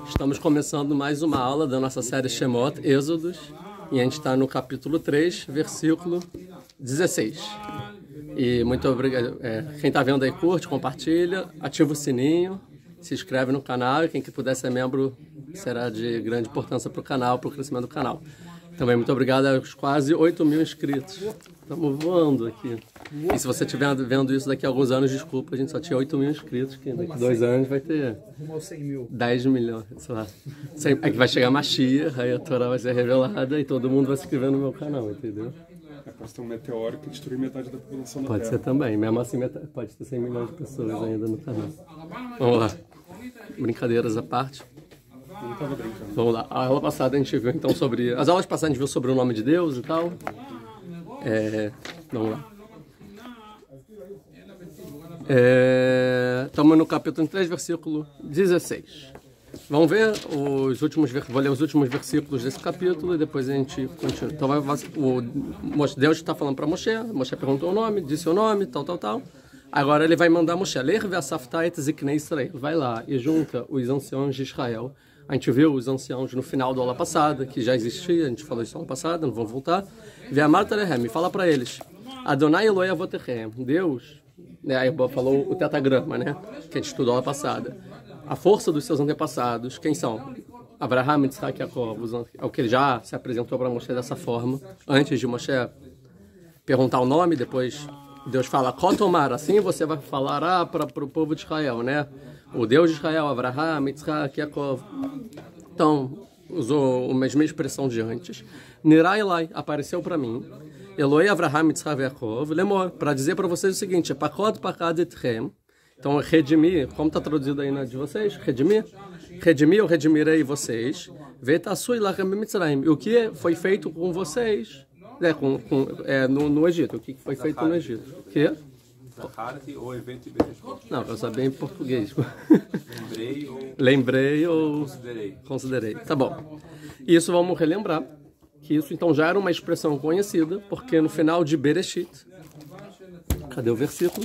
Estamos começando mais uma aula da nossa série Shemot, Êxodos, e a gente está no capítulo 3, versículo 16. E muito obrigado. Quem está vendo aí, curte, compartilha, ativa o sininho, se inscreve no canal, e quem que puder ser membro será de grande importância para o canal, para o crescimento do canal. Também muito obrigado aos quase 8.000 inscritos. Estamos voando aqui. E se você estiver vendo isso daqui a alguns anos, desculpa, a gente só tinha 8.000 inscritos, que daqui a 2 anos vai ter 10 milhões, sei lá. É que vai chegar Mashiach, aí a Torá vai ser revelada e todo mundo vai se inscrever no meu canal, entendeu? Pode ter um meteoro que destruir metade da população da Terra. Pode ser também, mesmo assim pode ter 100 milhões de pessoas ainda no canal. Vamos lá. Brincadeiras à parte. Eu não tava brincando. Vamos lá. A aula passada a gente viu então sobre... As aulas passadas a gente viu sobre o nome de Deus e tal. Vamos lá. Estamos no capítulo 3, versículo 16. Vamos ver os últimos... Vou ler os últimos versículos desse capítulo e depois a gente continua. Então Deus está falando para Moshe. Moshe perguntou o nome, disse o nome, tal. Agora ele vai mandar Moshe ler Ve'asaftait Ziknei Israel. Vai lá e junta os anciãos de Israel. A gente viu os anciãos no final da aula passada, que já existia, a gente falou isso na aula passada, não vamos voltar. Ve'amar Lehem, fala para eles. Adonai Eloi Avotechem, Deus, né, aí falou o tetagrama, né, que a gente estudou a aula passada. A força dos seus antepassados, quem são? Abraham, Yitzhak e Jacob, é o que ele já se apresentou para Moshe dessa forma, antes de Moshe perguntar o nome, depois Deus fala, Kotomar, assim você vai falar para o povo de Israel, né? O Deus de Israel, Abraham, Yitzhak, Jacob. Então, usou a mesma expressão de antes. Nirai Elai, apareceu para mim. Eloi, Abraham, Yitzhak, Jacob. Lemor, para dizer para vocês o seguinte, Pakod Pakad Etchem. Então, redimir, como está traduzido aí na de vocês? Redimir? Redimir, eu redimirei vocês. Vetassui Lachem Mitzrayim. O que foi feito com vocês no Egito? O que foi feito no Egito? O quê? Ou evento ibérico? Não, eu sabia em português. Lembrei ou Considerei. Tá bom. Isso vamos relembrar, que isso então já era uma expressão conhecida, porque no final de Bereshit, cadê o versículo?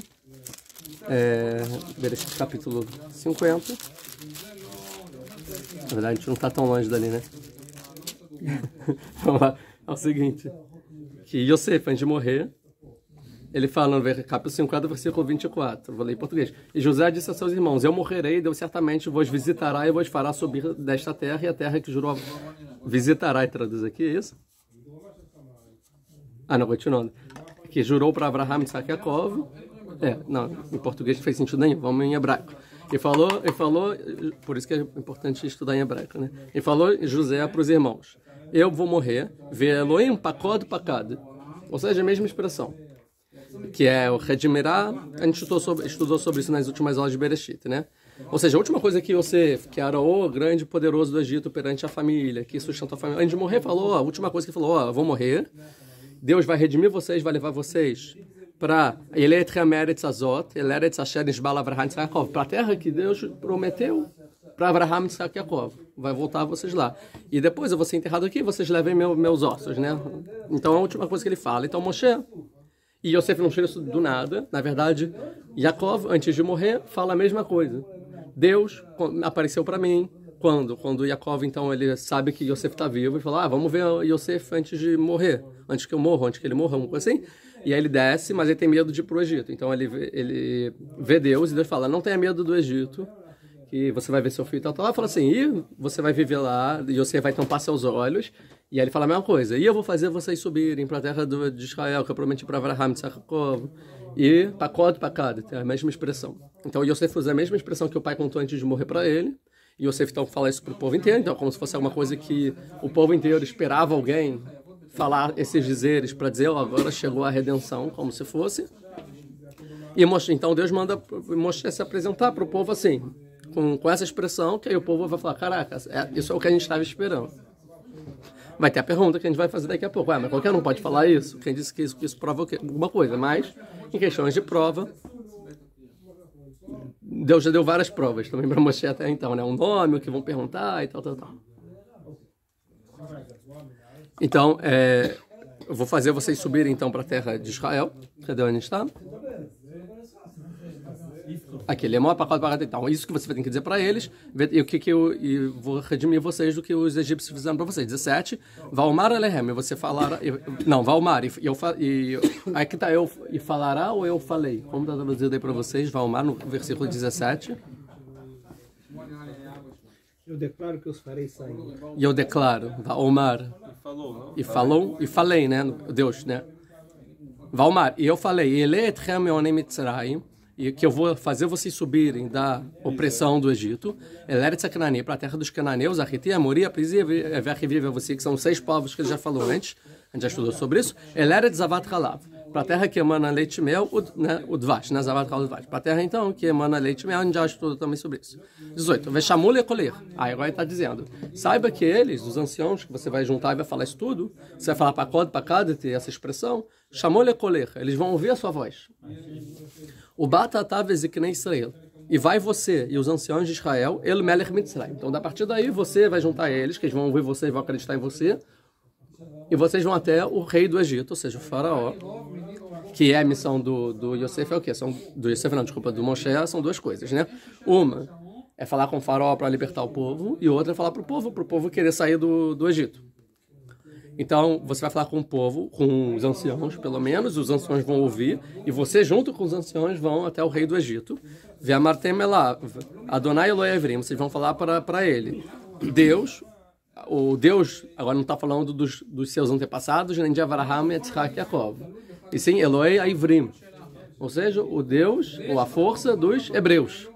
Bereshit capítulo 50. Na verdade a gente não está tão longe dali, né? Vamos lá. É o seguinte, que Yosef, antes de morrer, ele fala no capítulo 50, versículo 24, vou ler em português. E José disse a seus irmãos, eu morrerei, Deus certamente vos visitará e vos fará subir desta terra, e a terra que jurou visitará, e traduz aqui, é isso? Não, continuando. Que jurou para Abraham, Isaac e Jacob. Não, em português não fez sentido nenhum, vamos em hebraico. E falou, por isso que é importante estudar em hebraico, né? E falou José para os irmãos, eu vou morrer, vê Elohim, Pakod, Pakad. Ou seja, a mesma expressão. Que é o Redimirá, a gente estudou sobre isso nas últimas aulas de Bereshit, né? Ou seja, a última coisa que Yosef, que era o grande poderoso do Egito perante a família, que sustentou a família, antes de morrer, falou, a última coisa que ele falou, eu vou morrer, Deus vai redimir vocês, vai levar vocês para a terra que Deus prometeu para Abraham, Yitzhak e Jacob. Vai voltar vocês lá. E depois eu vou ser enterrado aqui, vocês levem meus ossos, né? Então, a última coisa que ele fala. Então, Moshe... E Yosef não tira isso do nada. Na verdade, Jacob, antes de morrer, fala a mesma coisa. Deus apareceu para mim. Quando Jacob, então, ele sabe que Yosef está vivo, ele fala, vamos ver Yosef antes de morrer. Antes que eu morra, antes que ele morra, uma coisa assim. E aí ele desce, mas ele tem medo de ir para o Egito. Então ele vê Deus e Deus fala, não tenha medo do Egito, que você vai ver seu filho e tal. Ela fala assim, e você vai viver lá, e você vai tampar seus olhos. E aí ele fala a mesma coisa. E eu vou fazer vocês subirem para a terra de Israel, que eu prometi para Abraham, Yitzhak e Jacob. E Pakod, Pakad, é a mesma expressão. Então Yosef usa a mesma expressão que o pai contou antes de morrer para ele. E Yosef então fala isso para o povo inteiro. Então como se fosse alguma coisa que o povo inteiro esperava alguém falar esses dizeres para dizer, agora chegou a redenção, como se fosse. E então Deus manda Moshe se apresentar para o povo assim, com essa expressão, que aí o povo vai falar, caraca, isso é o que a gente estava esperando. Vai ter a pergunta que a gente vai fazer daqui a pouco. Mas qualquer um pode falar isso? Quem disse que isso prova alguma coisa? Mas, em questões de prova, Deus já deu várias provas também para Moshe até então, né? Um nome, o que vão perguntar e tal. Então, eu vou fazer vocês subirem então para a terra de Israel. Cadê onde está? Aquele é então, isso que você vai ter que dizer para eles, e o que eu vou redimir vocês do que os egípcios fizeram para vocês. 17, Valmar Alehem, e você falará, não, Valmar, aí que tá eu, e falará ou eu falei? Como está traduzido aí para vocês, Valmar, no versículo 17. Eu declaro que os farei sair. E eu declaro, Valmar, e falou, e falei, né, Deus, né? Valmar, e eu falei, ele etchem meonem Mitzrayim, e que eu vou fazer vocês subirem da opressão do Egito, Eretz Cananei, para a terra dos cananeus, a Hiti, a Mori, a Prizi, a Verriviva, você, que são 6 povos que ele já falou antes, a gente já estudou sobre isso, Eretz Zavat Halav, para a terra que emana leite e mel, o Dvash, né, Zavat Halav Dvash, para a terra então que emana leite e mel, a gente já estudou também sobre isso. 18, Veshamul e Koler, aí agora ele está dizendo, saiba que eles, os anciãos, que você vai juntar e vai falar isso tudo, você vai falar para cada essa expressão, Chamou le Koler, eles vão ouvir a sua voz. O Batatá Veziknei Israel. E vai você e os anciãos de Israel, El Melech Mitzrayim. Então, da partir daí, você vai juntar eles, que eles vão ouvir você e vão acreditar em você. E vocês vão até o rei do Egito, ou seja, o faraó. Que é a missão do Yosef, é o quê? Do Yosef, não, desculpa, do Moshe, são 2 coisas, né? Uma é falar com o faraó para libertar o povo, e outra é falar para o povo querer sair do Egito. Então, você vai falar com o povo, com os anciãos, pelo menos, os anciãos vão ouvir, e você, junto com os anciãos, vão até o rei do Egito. Ve'amartem elav, Adonai Eloi Evrim, vocês vão falar para ele. Deus, o Deus, agora não está falando dos seus antepassados, nem de Avraham, Yitzhak e Yaakov. E sim, Eloi Evrim, ou seja, o Deus, ou a força dos hebreus.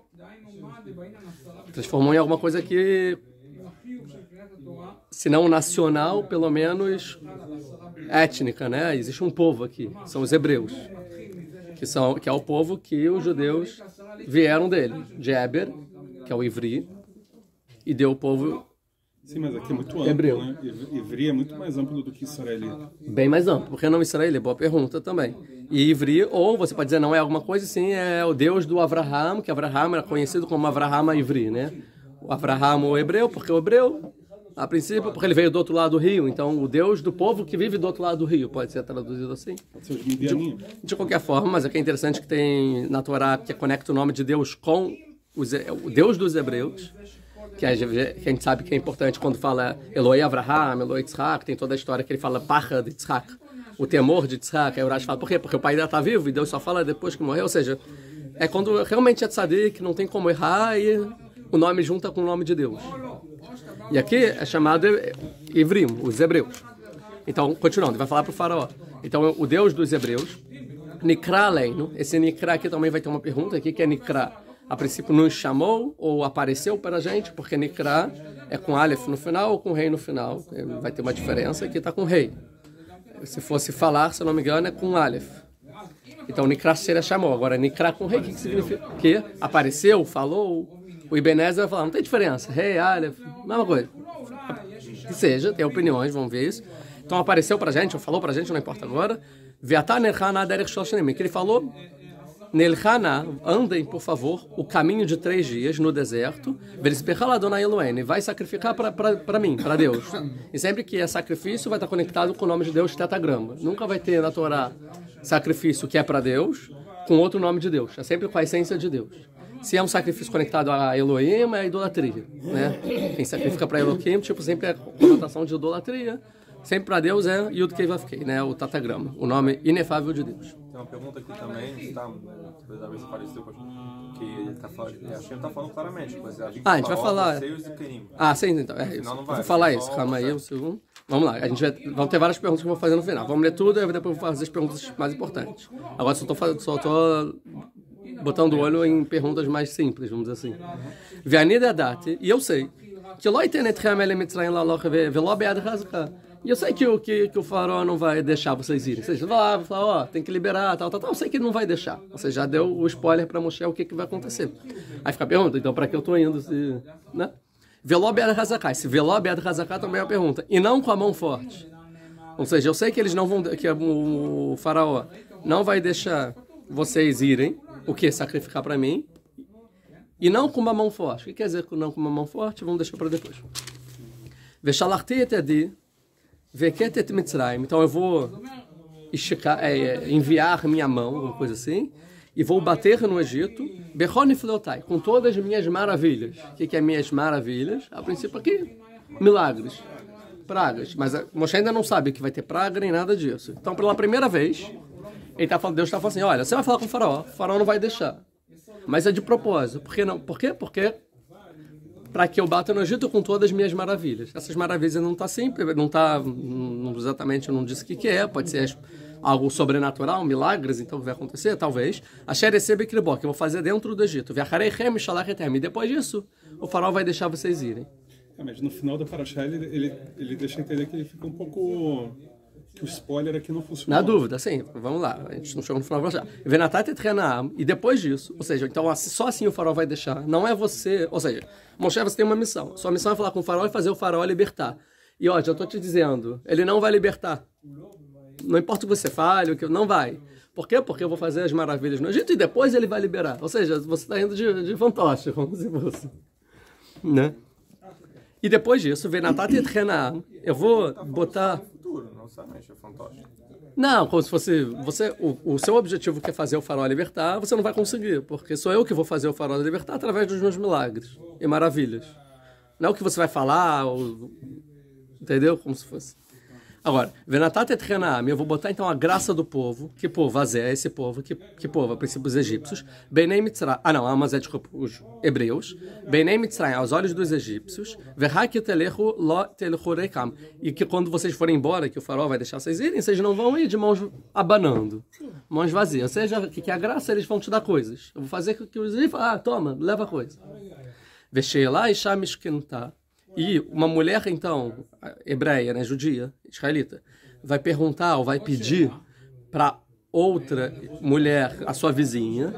Transformou em alguma coisa que, se não nacional, pelo menos étnica, né? Existe um povo aqui, são os hebreus, que é o povo que os judeus vieram dele, de Eber, que é o Ivri, e deu o povo. Sim, mas aqui é muito amplo, hebreu. Né? Ivri é muito mais amplo do que israelita. Bem mais amplo. Por que não israelita? Boa pergunta também. E Ivri, ou você pode dizer não é alguma coisa, sim, é o Deus do Avraham, que Avraham era conhecido como Avraham Ivri, né? O Avraham, o hebreu, porque o hebreu, a princípio, porque ele veio do outro lado do rio, então o Deus do povo que vive do outro lado do rio, pode ser traduzido assim? Pode ser os midianim. De qualquer forma, mas é que é interessante que tem na Torá que conecta o nome de Deus com o Deus dos hebreus, que a gente sabe que é importante quando fala Eloi Avraham, Eloi Yitzhak, tem toda a história que ele fala Pacha de Yitzhak, o temor de Yitzhak, aí o Urash fala, por quê? Porque o pai ainda está vivo e Deus só fala depois que morreu, ou seja, é quando realmente é tzadik, não tem como errar e o nome junta com o nome de Deus. E aqui é chamado Ivrim, os hebreus. Então, continuando, vai falar para o faraó. Então, o Deus dos hebreus, Nikra Aleinu, esse Nikra aqui também vai ter uma pergunta aqui, que é Nikra. A princípio nos chamou ou apareceu para a gente, porque Nikra é com Aleph no final ou com Rei no final. Vai ter uma diferença, aqui está com Rei. Se fosse falar, se eu não me engano, é com Aleph. Então, Nikra seria chamou. Agora, Nikra com Rei, o que significa? Que apareceu, falou. O Ebenezer vai falar, não tem diferença. Rei, Aleph, mesma coisa. Que seja, tem opiniões, vamos ver isso. Então apareceu pra gente, ou falou pra gente, não importa agora. Ve'atah nelchana derech shlosh shemim, que ele falou, Nelchana, andem, por favor, o caminho de 3 dias no deserto, ve'lisbechal Adonai Eloheinu, vai sacrificar para mim, para Deus. E sempre que é sacrifício, vai estar conectado com o nome de Deus, tetagrama. Nunca vai ter na Torá sacrifício que é para Deus, com outro nome de Deus. É sempre com a essência de Deus. Se é um sacrifício conectado a Elohim, é idolatria, né? Quem sacrifica para Elohim, tipo, sempre é conotação de idolatria. Sempre para Deus é Yud Kei Vav Kei, né? O tatagrama, o nome inefável de Deus. Tem uma pergunta aqui também, tá? Talvez apareceu que ele tá falando, a gente tá falando claramente. A gente vai falar. Sim, então, é isso. Eu vou falar isso, calma aí um segundo. Vamos lá, vamos ter várias perguntas que eu vou fazer no final. Vamos ler tudo e depois eu vou fazer as perguntas mais importantes. Agora só tô botando o olho em perguntas mais simples, vamos dizer assim. Ve'anida dati, e eu sei que lo iten etchem ele mitzrayim laloch velo be'ad chazka. E eu sei que o faraó não vai deixar vocês irem. Vocês vão lá, vai falar, ó, tem que liberar, tal. Eu sei que ele não vai deixar. Você já deu o spoiler para Moshe o que vai acontecer. Aí fica a pergunta, então para que eu tô indo? Né? Velo be'ad chazka. Esse velo be'ad chazka também é a pergunta. E não com a mão forte. Ou seja, eu sei que eles não vão, que o faraó não vai deixar vocês irem, o que? Sacrificar para mim. E não com uma mão forte. O que quer dizer que não com uma mão forte? Vamos deixar para depois. Veshalachti et yadi, veket et Mitzrayim. Então eu vou enviar minha mão, uma coisa assim. e vou bater no Egito, Bechon Nifleotai, com todas as minhas maravilhas. O que é minhas maravilhas? A princípio aqui, milagres, pragas. Mas Moshe ainda não sabe que vai ter praga nem nada disso. Então, pela primeira vez, Deus está falando assim, olha, você vai falar com o faraó não vai deixar. Mas é de propósito. Por que não? Por quê? Porque para que eu bata no Egito com todas as minhas maravilhas. Essas maravilhas não está sempre, não está exatamente, eu não disse o que é, pode ser algo sobrenatural, milagres, então o que vai acontecer, talvez. Asher recebe que eu vou fazer dentro do Egito. E depois disso, o faraó vai deixar vocês irem. Mas no final da Parashá ele deixa entender que ele fica um pouco... que o spoiler aqui não funciona. Na dúvida, sim. Vamos lá. A gente não chegou no final da Parashá. Venatat et Renaam. E depois disso, ou seja, então só assim o faraó vai deixar. Não é você... Ou seja, Moshe, você tem uma missão. Sua missão é falar com o faraó e fazer o faraó libertar. E ó, já estou te dizendo, ele não vai libertar. Não importa o que você fale, o que não vai. Por quê? Porque eu vou fazer as maravilhas no Egito e depois ele vai liberar. Ou seja, você está indo de fantoche, como se fosse. Né? E depois disso, Venatat et Renaam. Eu vou botar... Não necessariamente é fantoche. Não, como se fosse... o seu objetivo que é fazer o faraó libertar, você não vai conseguir. Porque sou eu que vou fazer o faraó libertar através dos meus milagres e maravilhas. Não é o que você vai falar, entendeu? Como se fosse... Agora, Venatat et Renaam, eu vou botar então a graça do povo. Que povo? Azé, esse povo. Que povo? A princípio os egípcios. Benei Mitzrayim. Amazé, desculpa, os hebreus. Benei Mitzrayim, aos olhos dos egípcios. Verhak telechu lo telechu rekam. E que quando vocês forem embora, que o faraó vai deixar vocês irem, vocês não vão ir de mãos abanando. Mãos vazias. Ou seja, que a graça eles vão te dar coisas. Eu vou fazer que os egípcios toma, leva a coisa. Vesheilá e Shamishkentá. E uma mulher, então, hebreia, né, judia, israelita, vai perguntar ou vai pedir para outra mulher, a sua vizinha,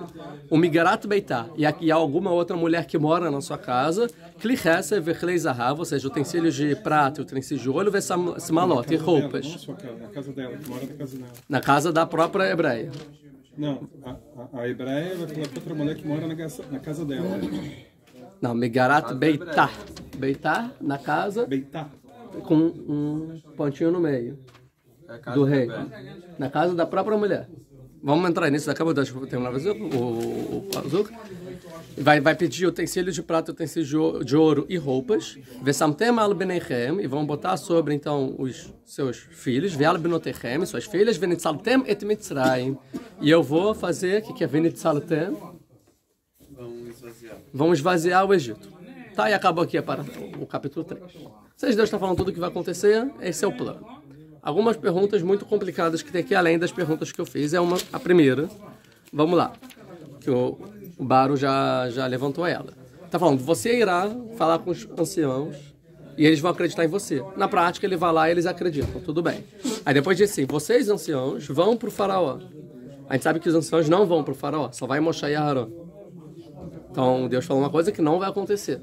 o Migarat Beitá, e aqui há alguma outra mulher que mora na sua casa, Klichese Vechlei Zahav, ou seja, utensílios de prata, utensílios de olho, Vesmalot, e roupas. Não, sua casa, na casa dela, que mora na casa dela. Na casa da própria hebreia. Não, a hebreia vai falar com outra mulher que mora na casa dela. Não, Migarat Beitá. Beitá, na casa, Beitá. com um pontinho no meio. Do rei. Na casa da própria mulher. Vamos entrar nisso, acabou de terminar o Pazuca. Vai pedir utensílios de prata, utensílios de ouro e roupas. Vesamtem al benechem, e vão botar sobre então os seus filhos. Veal benotechem, suas filhas. Venitzaltem et Mitzrayim. E eu vou fazer, o que é Venitzaltem? Vamos esvaziar o Egito. Tá, e acabou aqui para o capítulo 3. Se Deus está falando tudo o que vai acontecer, esse é o plano. Algumas perguntas muito complicadas que tem aqui, além das perguntas que eu fiz. A primeira, vamos lá, que o Baro já levantou ela. Está falando, você irá falar com os anciãos e eles vão acreditar em você. Na prática, ele vai lá e eles acreditam, tudo bem. Aí depois diz assim, vocês anciãos vão para o faraó. A gente sabe que os anciãos não vão para o faraó, só vai Moshe e Aharon. Então, Deus falou uma coisa que não vai acontecer.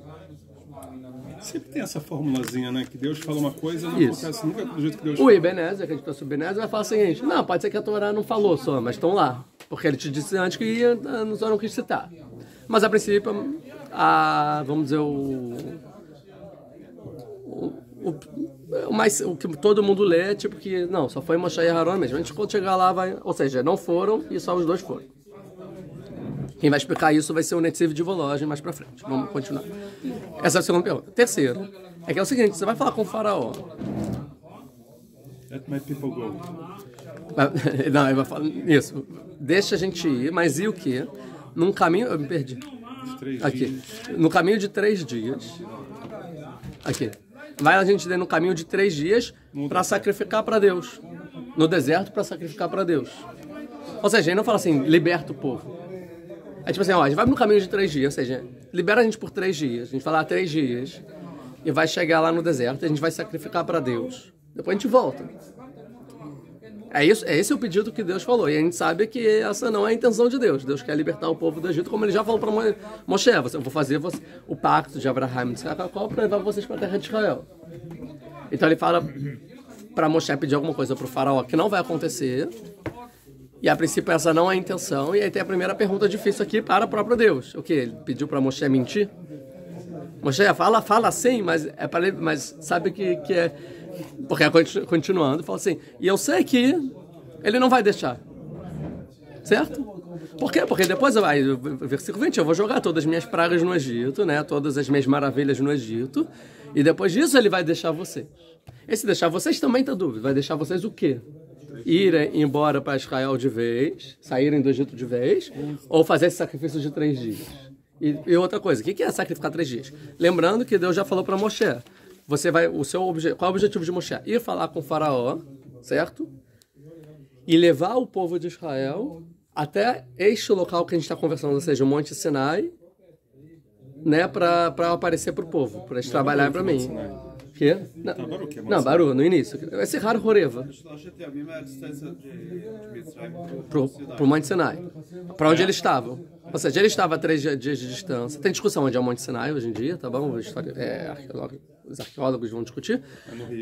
Sempre tem essa formulazinha, né? Que Deus fala uma coisa e não acontece nunca do jeito que Deus O fala. Ibenezer, que acreditou sobre o Ibenezer, vai falar o seguinte, não, pode ser que a Torá não falou só, mas estão lá. Porque ele te disse antes que ia, só não quis citar. Mas, a princípio, vamos dizer, o que todo mundo lê é tipo que, não, só foi Moshe e Aharon mesmo. A gente, quando chegar lá, vai... Ou seja, não foram e só os dois foram. Quem vai explicar isso vai ser o Netziv de Volagem mais pra frente. Vamos continuar. Essa é a segunda pergunta. Terceira, é que é o seguinte, você vai falar com o faraó. Let my people go. Não, ele vai falar isso. Deixa a gente ir, mas e o quê? Num caminho... Eu me perdi. Aqui. No caminho de 3 dias. Aqui. Vai a gente ir no caminho de 3 dias para sacrificar para Deus. No deserto para sacrificar para Deus. Ou seja, ele não fala assim, liberta o povo. É tipo assim, ó, a gente vai no caminho de 3 dias, ou seja, libera a gente por 3 dias. A gente vai lá 3 dias e vai chegar lá no deserto e a gente vai sacrificar para Deus. Depois a gente volta. Esse é o pedido que Deus falou. E a gente sabe que essa não é a intenção de Deus. Deus quer libertar o povo do Egito, como ele já falou para Moshe. Eu vou fazer o pacto de Abraham e Jacó para levar vocês para a terra de Israel. Então ele fala para Moshe pedir alguma coisa para o faraó que não vai acontecer. E a princípio essa não é a intenção. E aí tem a primeira pergunta difícil aqui para o próprio Deus. O que? Ele pediu para Moshe mentir? Moshe fala sim, mas sabe que é... Porque continuando, fala assim, e eu sei que ele não vai deixar. Certo? Por quê? Porque depois, versículo 20, eu vou jogar todas as minhas pragas no Egito, né? Todas as minhas maravilhas no Egito. E depois disso ele vai deixar vocês. Esse deixar vocês também tá dúvida. Vai deixar vocês o quê? Irem embora para Israel de vez, saírem do Egito de vez, ou fazer esse sacrifício de 3 dias. E outra coisa, o que é sacrificar 3 dias? Lembrando que Deus já falou para Moshe. Você vai, qual é o objetivo de Moshe? Ir falar com o faraó, certo? E levar o povo de Israel até este local que a gente está conversando, ou seja, o Monte Sinai, né, para aparecer para o povo, para eles trabalharem para mim. Que? Não, Baru, no início. Vai ser raro Horeva. Pro Monte Sinai. Para onde eles estavam. Ou seja, ele estava a 3 dias de distância. Tem discussão onde é o Monte Sinai hoje em dia, tá bom? Os arqueólogos vão discutir.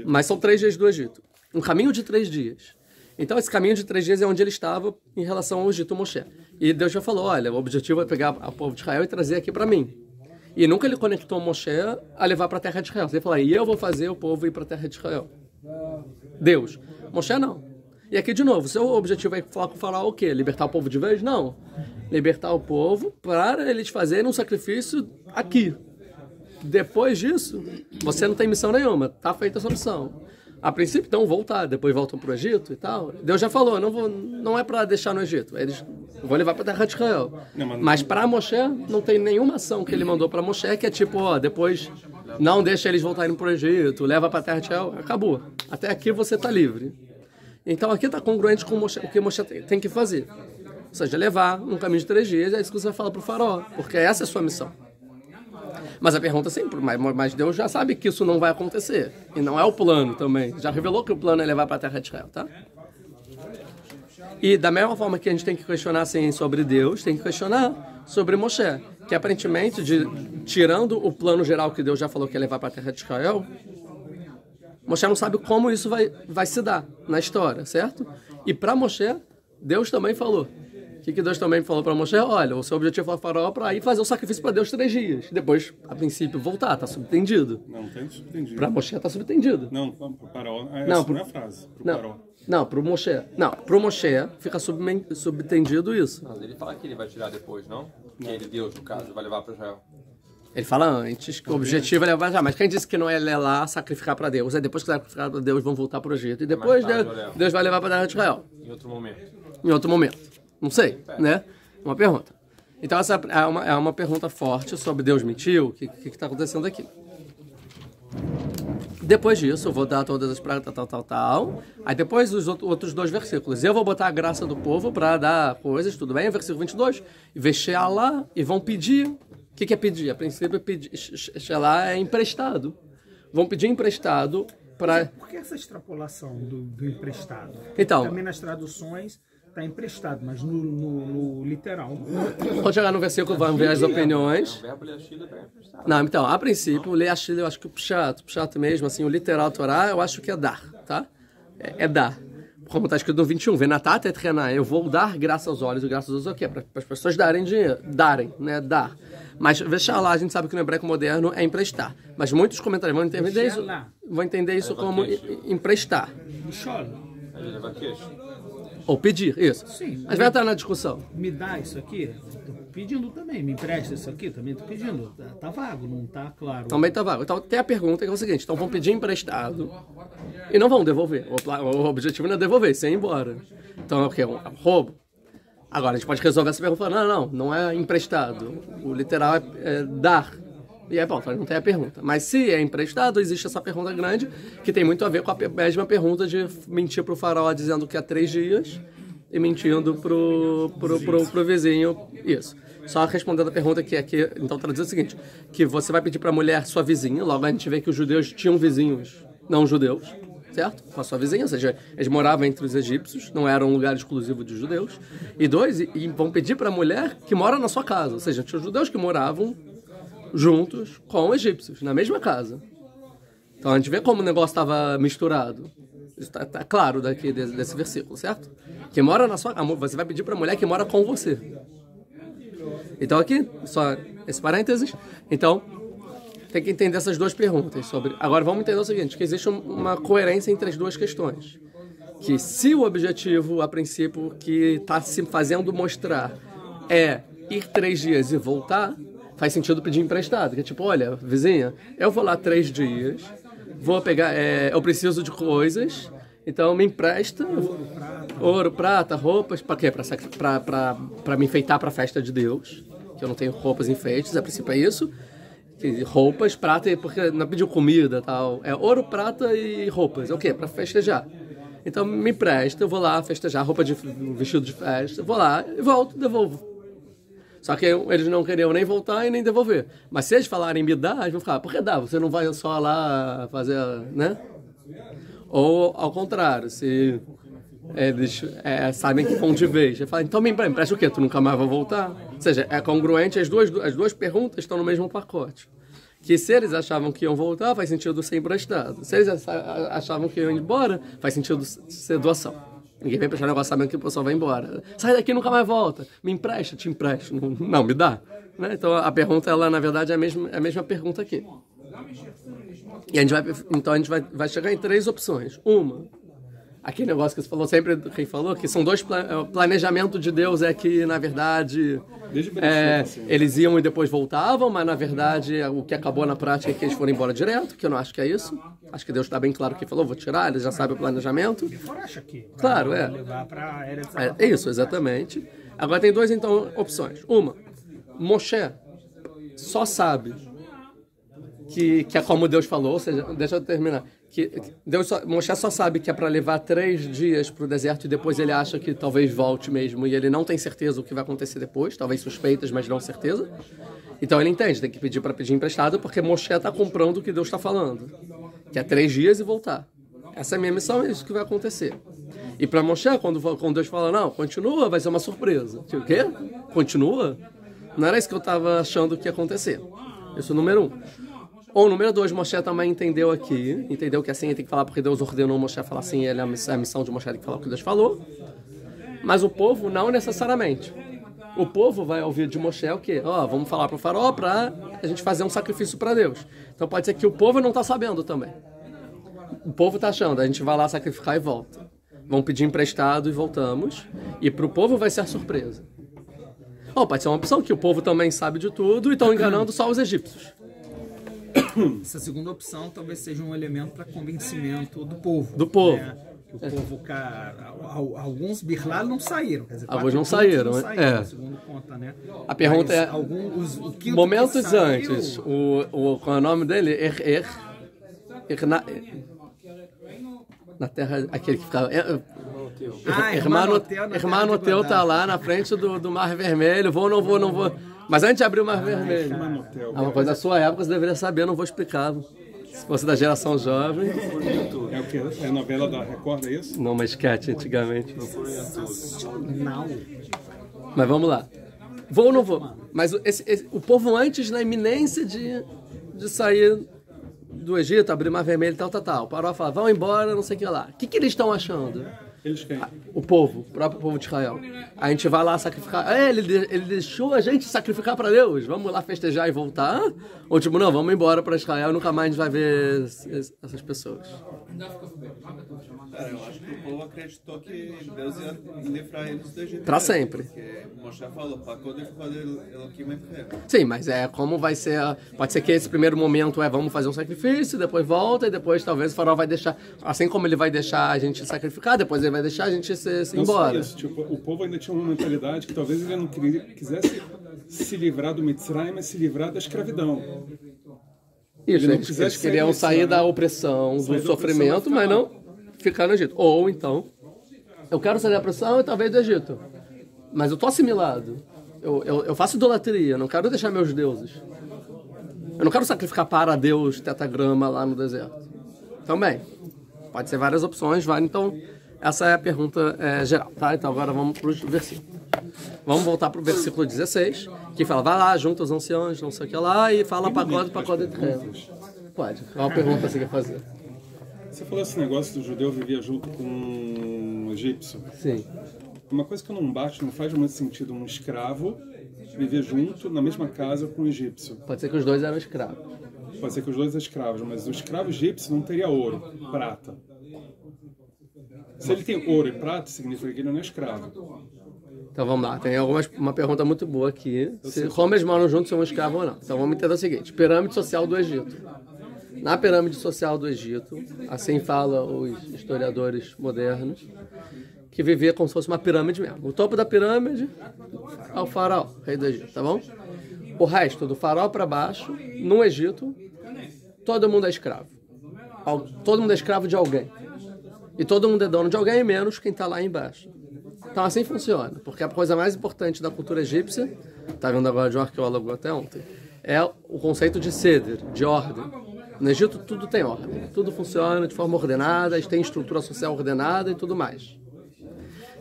Mas são 3 dias do Egito. Um caminho de 3 dias. Então, esse caminho de 3 dias é onde ele estava em relação ao Egito Moshe. E Deus já falou, olha, o objetivo é pegar o povo de Israel e trazer aqui para mim. E nunca ele conectou Moshe a levar para a terra de Israel. Você fala, e eu vou fazer o povo ir para a terra de Israel. Deus. Moshe não. E aqui de novo, seu objetivo é falar com o faraó o quê? Libertar o povo de vez? Não. Libertar o povo para eles fazerem um sacrifício aqui. Depois disso, você não tem missão nenhuma. Está feita a sua missão. A princípio, então, voltar. Depois voltam para o Egito e tal. Deus já falou, não é para deixar no Egito. Eles vão levar para a terra de Israel. Mas para Moshe, não tem nenhuma ação que ele mandou para Moshe, que é tipo, ó, depois não deixa eles voltarem para o Egito, leva para a terra de Israel. Acabou. Até aqui você está livre. Então, aqui está congruente com o que Moshe tem que fazer. Ou seja, levar um caminho de 3 dias, é isso que você vai falar para o faraó. Porque essa é a sua missão. Mas a pergunta sempre, mas Deus já sabe que isso não vai acontecer. E não é o plano também. Já revelou que o plano é levar para a terra de Israel, tá? E da mesma forma que a gente tem que questionar assim, sobre Deus, tem que questionar sobre Moshe. Que aparentemente, tirando o plano geral que Deus já falou que é levar para a terra de Israel, Moshe não sabe como isso vai se dar na história, certo? E para Moshe, Deus também falou. O que Deus também falou para Moshe? Olha, o seu objetivo é o faraó para ir fazer o sacrifício para Deus 3 dias. Depois, a princípio, voltar. Está subtendido. Não, tem subtendido. Para Moshe está subtendido. Não, para o faraó. Não, não é a frase. Para o faraó. Não, para o Moshe. Não, para o Moshe fica subtendido isso. Mas ele fala que ele vai tirar depois, não? Que ele, Deus, no caso, vai levar para Israel. Ele fala antes que o objetivo é levar já. Mas quem disse que não é lá sacrificar para Deus? É depois que sacrificar para Deus vão voltar para o Egito. E depois Deus vai levar para a terra de Israel. Em outro momento. Em outro momento. Não sei, né? Uma pergunta. Então essa é uma pergunta forte sobre Deus mentiu, o que está acontecendo aqui. Depois disso, eu vou dar todas as pragas, tal. Aí depois os outros 2 versículos. Eu vou botar a graça do povo para dar coisas, tudo bem? Versículo 22. Vestir lá e vão pedir. O que é pedir? A princípio, lá é emprestado. Vão pedir emprestado para... Por que essa extrapolação do emprestado? Então, também nas traduções está emprestado, mas no literal. Quando chegar no versículo, vamos ver as opiniões. O verbo leachila é emprestado. Não, então, a princípio, o leachila, eu acho que o pshat mesmo, assim, o literal Torá, eu acho que é dar, tá? É dar. Como está escrito no 21, Venatata et renah, eu vou dar graça aos olhos, e graças aos olhos o quê? Para as pessoas darem dinheiro, né, dar. Mas vexalá, a gente sabe que no hebraico moderno é emprestar. Mas muitos comentários vão entender isso como emprestar. Ele leva queixo. Ou pedir, isso. Sim. Mas vai estar na discussão. Me dá isso aqui? Estou pedindo também. Me empresta isso aqui? Também estou pedindo. Tá vago, não tá claro. Também tá vago. Então tem a pergunta que é o seguinte, então vão pedir emprestado e não vão devolver. O objetivo não é devolver, isso é ir embora. Então é o quê? Um roubo. Agora a gente pode resolver essa pergunta falando, não é emprestado. O literal é dar. E é bom, não tem a pergunta. Mas se é emprestado, existe essa pergunta grande que tem muito a ver com a mesma pergunta de mentir pro faraó dizendo que é 3 dias e mentindo pro vizinho. Isso. Só respondendo a pergunta que é que, então traduz o seguinte, que você vai pedir para a mulher sua vizinha, logo a gente vê que os judeus tinham vizinhos não judeus, certo? Com a sua vizinha, ou seja, eles moravam entre os egípcios, não era um lugar exclusivo de judeus. E 2, e vão pedir para a mulher que mora na sua casa, ou seja, tinha judeus que moravam juntos com egípcios, na mesma casa. Então a gente vê como o negócio estava misturado. Isso tá claro daqui desse versículo, certo? Que mora na sua casa, você vai pedir para a mulher que mora com você. Então aqui, só esse parênteses. Então, tem que entender essas 2 perguntas sobre... Agora vamos entender o seguinte, que existe uma coerência entre as 2 questões. que se o objetivo, a princípio, que está se fazendo mostrar é ir 3 dias e voltar, faz sentido pedir emprestado. Que é tipo, olha, vizinha, eu vou lá 3 dias, vou pegar, eu preciso de coisas, então me empresta ouro, prata, roupas, para quê? Para me enfeitar para a festa de Deus, que eu não tenho roupas enfeites, a princípio é isso. Roupas, prata, porque não pediu comida e tal. É ouro, prata e roupas. É o quê? Para festejar. Então me empresta, eu vou lá festejar, vestido de festa, vou lá e volto, devolvo. Só que eles não queriam nem voltar e nem devolver. Mas se eles falarem me dá, eles vão ficar, por que dá? Você não vai só lá fazer, né? Ou ao contrário, se eles sabem que vão de vez, eles falam, então me empresta o quê? Tu nunca mais vai voltar? Ou seja, é congruente, as duas perguntas estão no mesmo pacote. Que se eles achavam que iam voltar, faz sentido ser emprestado. Se eles achavam que iam embora, faz sentido ser doação. Ninguém vem prestar negócio sabendo que o pessoal vai embora. Sai daqui, nunca mais volta. Me empresta, te empresto. Não, me dá. Né? Então a pergunta, ela na verdade é a mesma pergunta aqui. E a gente vai chegar em 3 opções. Uma, aquele negócio que você falou sempre, quem falou, que são 2 planejamento de Deus é que, na verdade, eles iam e depois voltavam, mas na verdade o que acabou na prática é que eles foram embora direto, que eu não acho que é isso. Acho que Deus está bem claro que falou, vou tirar, eles já sabem o planejamento. Claro, é isso, exatamente. Agora tem 2, então, opções. Uma, Moshe só sabe que é como Deus falou, ou seja, deixa eu terminar. Moshe só sabe que é para levar 3 dias para o deserto e depois ele acha que talvez volte mesmo e ele não tem certeza o que vai acontecer depois, talvez suspeitas, mas não certeza. Então ele entende, tem que pedir para pedir emprestado porque Moshe está comprando o que Deus está falando, que é 3 dias e voltar. Essa é a minha missão, é isso que vai acontecer. E para Moshe, quando Deus fala, não, continua, vai ser uma surpresa. O quê? Continua? Não era isso que eu estava achando que ia acontecer. Isso é o número 1. Ou número 2, Moshe também entendeu que assim ele tem que falar porque Deus ordenou Moshe a falar assim, a missão de Moshe tem que falar o que Deus falou. Mas o povo não necessariamente. O povo vai ouvir de Moshe o quê? Vamos falar para o faraó para a gente fazer um sacrifício para Deus. Então pode ser que o povo não está sabendo também. O povo está achando, a gente vai lá sacrificar e volta. Vamos pedir emprestado e voltamos. E para o povo vai ser a surpresa. Pode ser uma opção que o povo também sabe de tudo e estão enganando só os egípcios. Essa segunda opção talvez seja um elemento para convencimento do povo. Do povo. Né? O povo, alguns birlal não saíram. Quer dizer, alguns não saíram, segundo conta, né? A pergunta momentos saiu, antes, qual é o nome dele? Na terra, aquele que ficava... Hermanoteu está lá na frente do Mar Vermelho. Vou ou não vou, não vou. Mas antes de abrir o Mar Vermelho. Uma coisa da sua época você deveria saber, eu não vou explicar. Se fosse da geração jovem. É o que? É a novela da Record, é isso? Não, uma sketch antigamente. Não. Mas vamos lá. Vou ou não vou? Mas o povo antes, na iminência de sair do Egito, abrir o Mar Vermelho e tal. O faraó fala, vão embora, não sei o que lá. O que eles estão achando? Eles quem? O próprio povo de Israel. A gente vai lá sacrificar. Ele deixou a gente sacrificar para Deus. Vamos lá festejar e voltar? Ou tipo, não, vamos embora para Israel e nunca mais a gente vai ver essas pessoas. Cara, eu acho que o povo acreditou que Deus ia livrar eles do Egito. Para sempre. Porque Moshe falou, sim, mas como vai ser... Pode ser que esse primeiro momento vamos fazer um sacrifício, depois volta, e depois talvez o faraó vai deixar... Assim como ele vai deixar a gente sacrificar, depois ele vai deixar a gente se embora. Isso, tipo, o povo ainda tinha uma mentalidade que talvez ele não quisesse se livrar do Mitzrayim, mas se livrar da escravidão. Isso, eles queriam sair da opressão, do sofrimento, mas não ficar no Egito. Ou então, eu quero sair da opressão e talvez do Egito, mas eu estou assimilado. Eu faço idolatria, não quero deixar meus deuses. Eu não quero sacrificar para Deus tetagrama lá no deserto. Também. Pode ser várias opções, então essa é a pergunta geral, tá? Então agora vamos para os versículos. Vamos voltar para o versículo 16, que fala, vai lá, junta os anciãos, não sei o que lá, e fala pacote de reis. Pode. Qual a pergunta que você quer fazer? Você falou esse negócio do judeu vivia junto com um egípcio. Sim. Uma coisa que eu não faz muito sentido um escravo viver junto na mesma casa com um egípcio. Pode ser que os dois eram escravos. Pode ser que os dois eram escravos, mas o escravo egípcio não teria ouro, prata. Se ele tem ouro e prata, significa que ele não é escravo. Então vamos lá, tem uma pergunta muito boa aqui. Como eles moram juntos, são um escravo ou não? Então vamos entender o seguinte: pirâmide social do Egito. Na pirâmide social do Egito, assim falam os historiadores modernos, que vivia como se fosse uma pirâmide mesmo. O topo da pirâmide é o faraó, rei do Egito, tá bom? O resto, do faraó para baixo, no Egito, todo mundo é escravo. Todo mundo é escravo de alguém. E todo mundo é dono de alguém, menos quem está lá embaixo. Então assim funciona, porque a coisa mais importante da cultura egípcia, tá vendo agora de um arqueólogo até ontem, é o conceito de seder, de ordem. No Egito tudo tem ordem, tudo funciona de forma ordenada, tem estrutura social ordenada e tudo mais.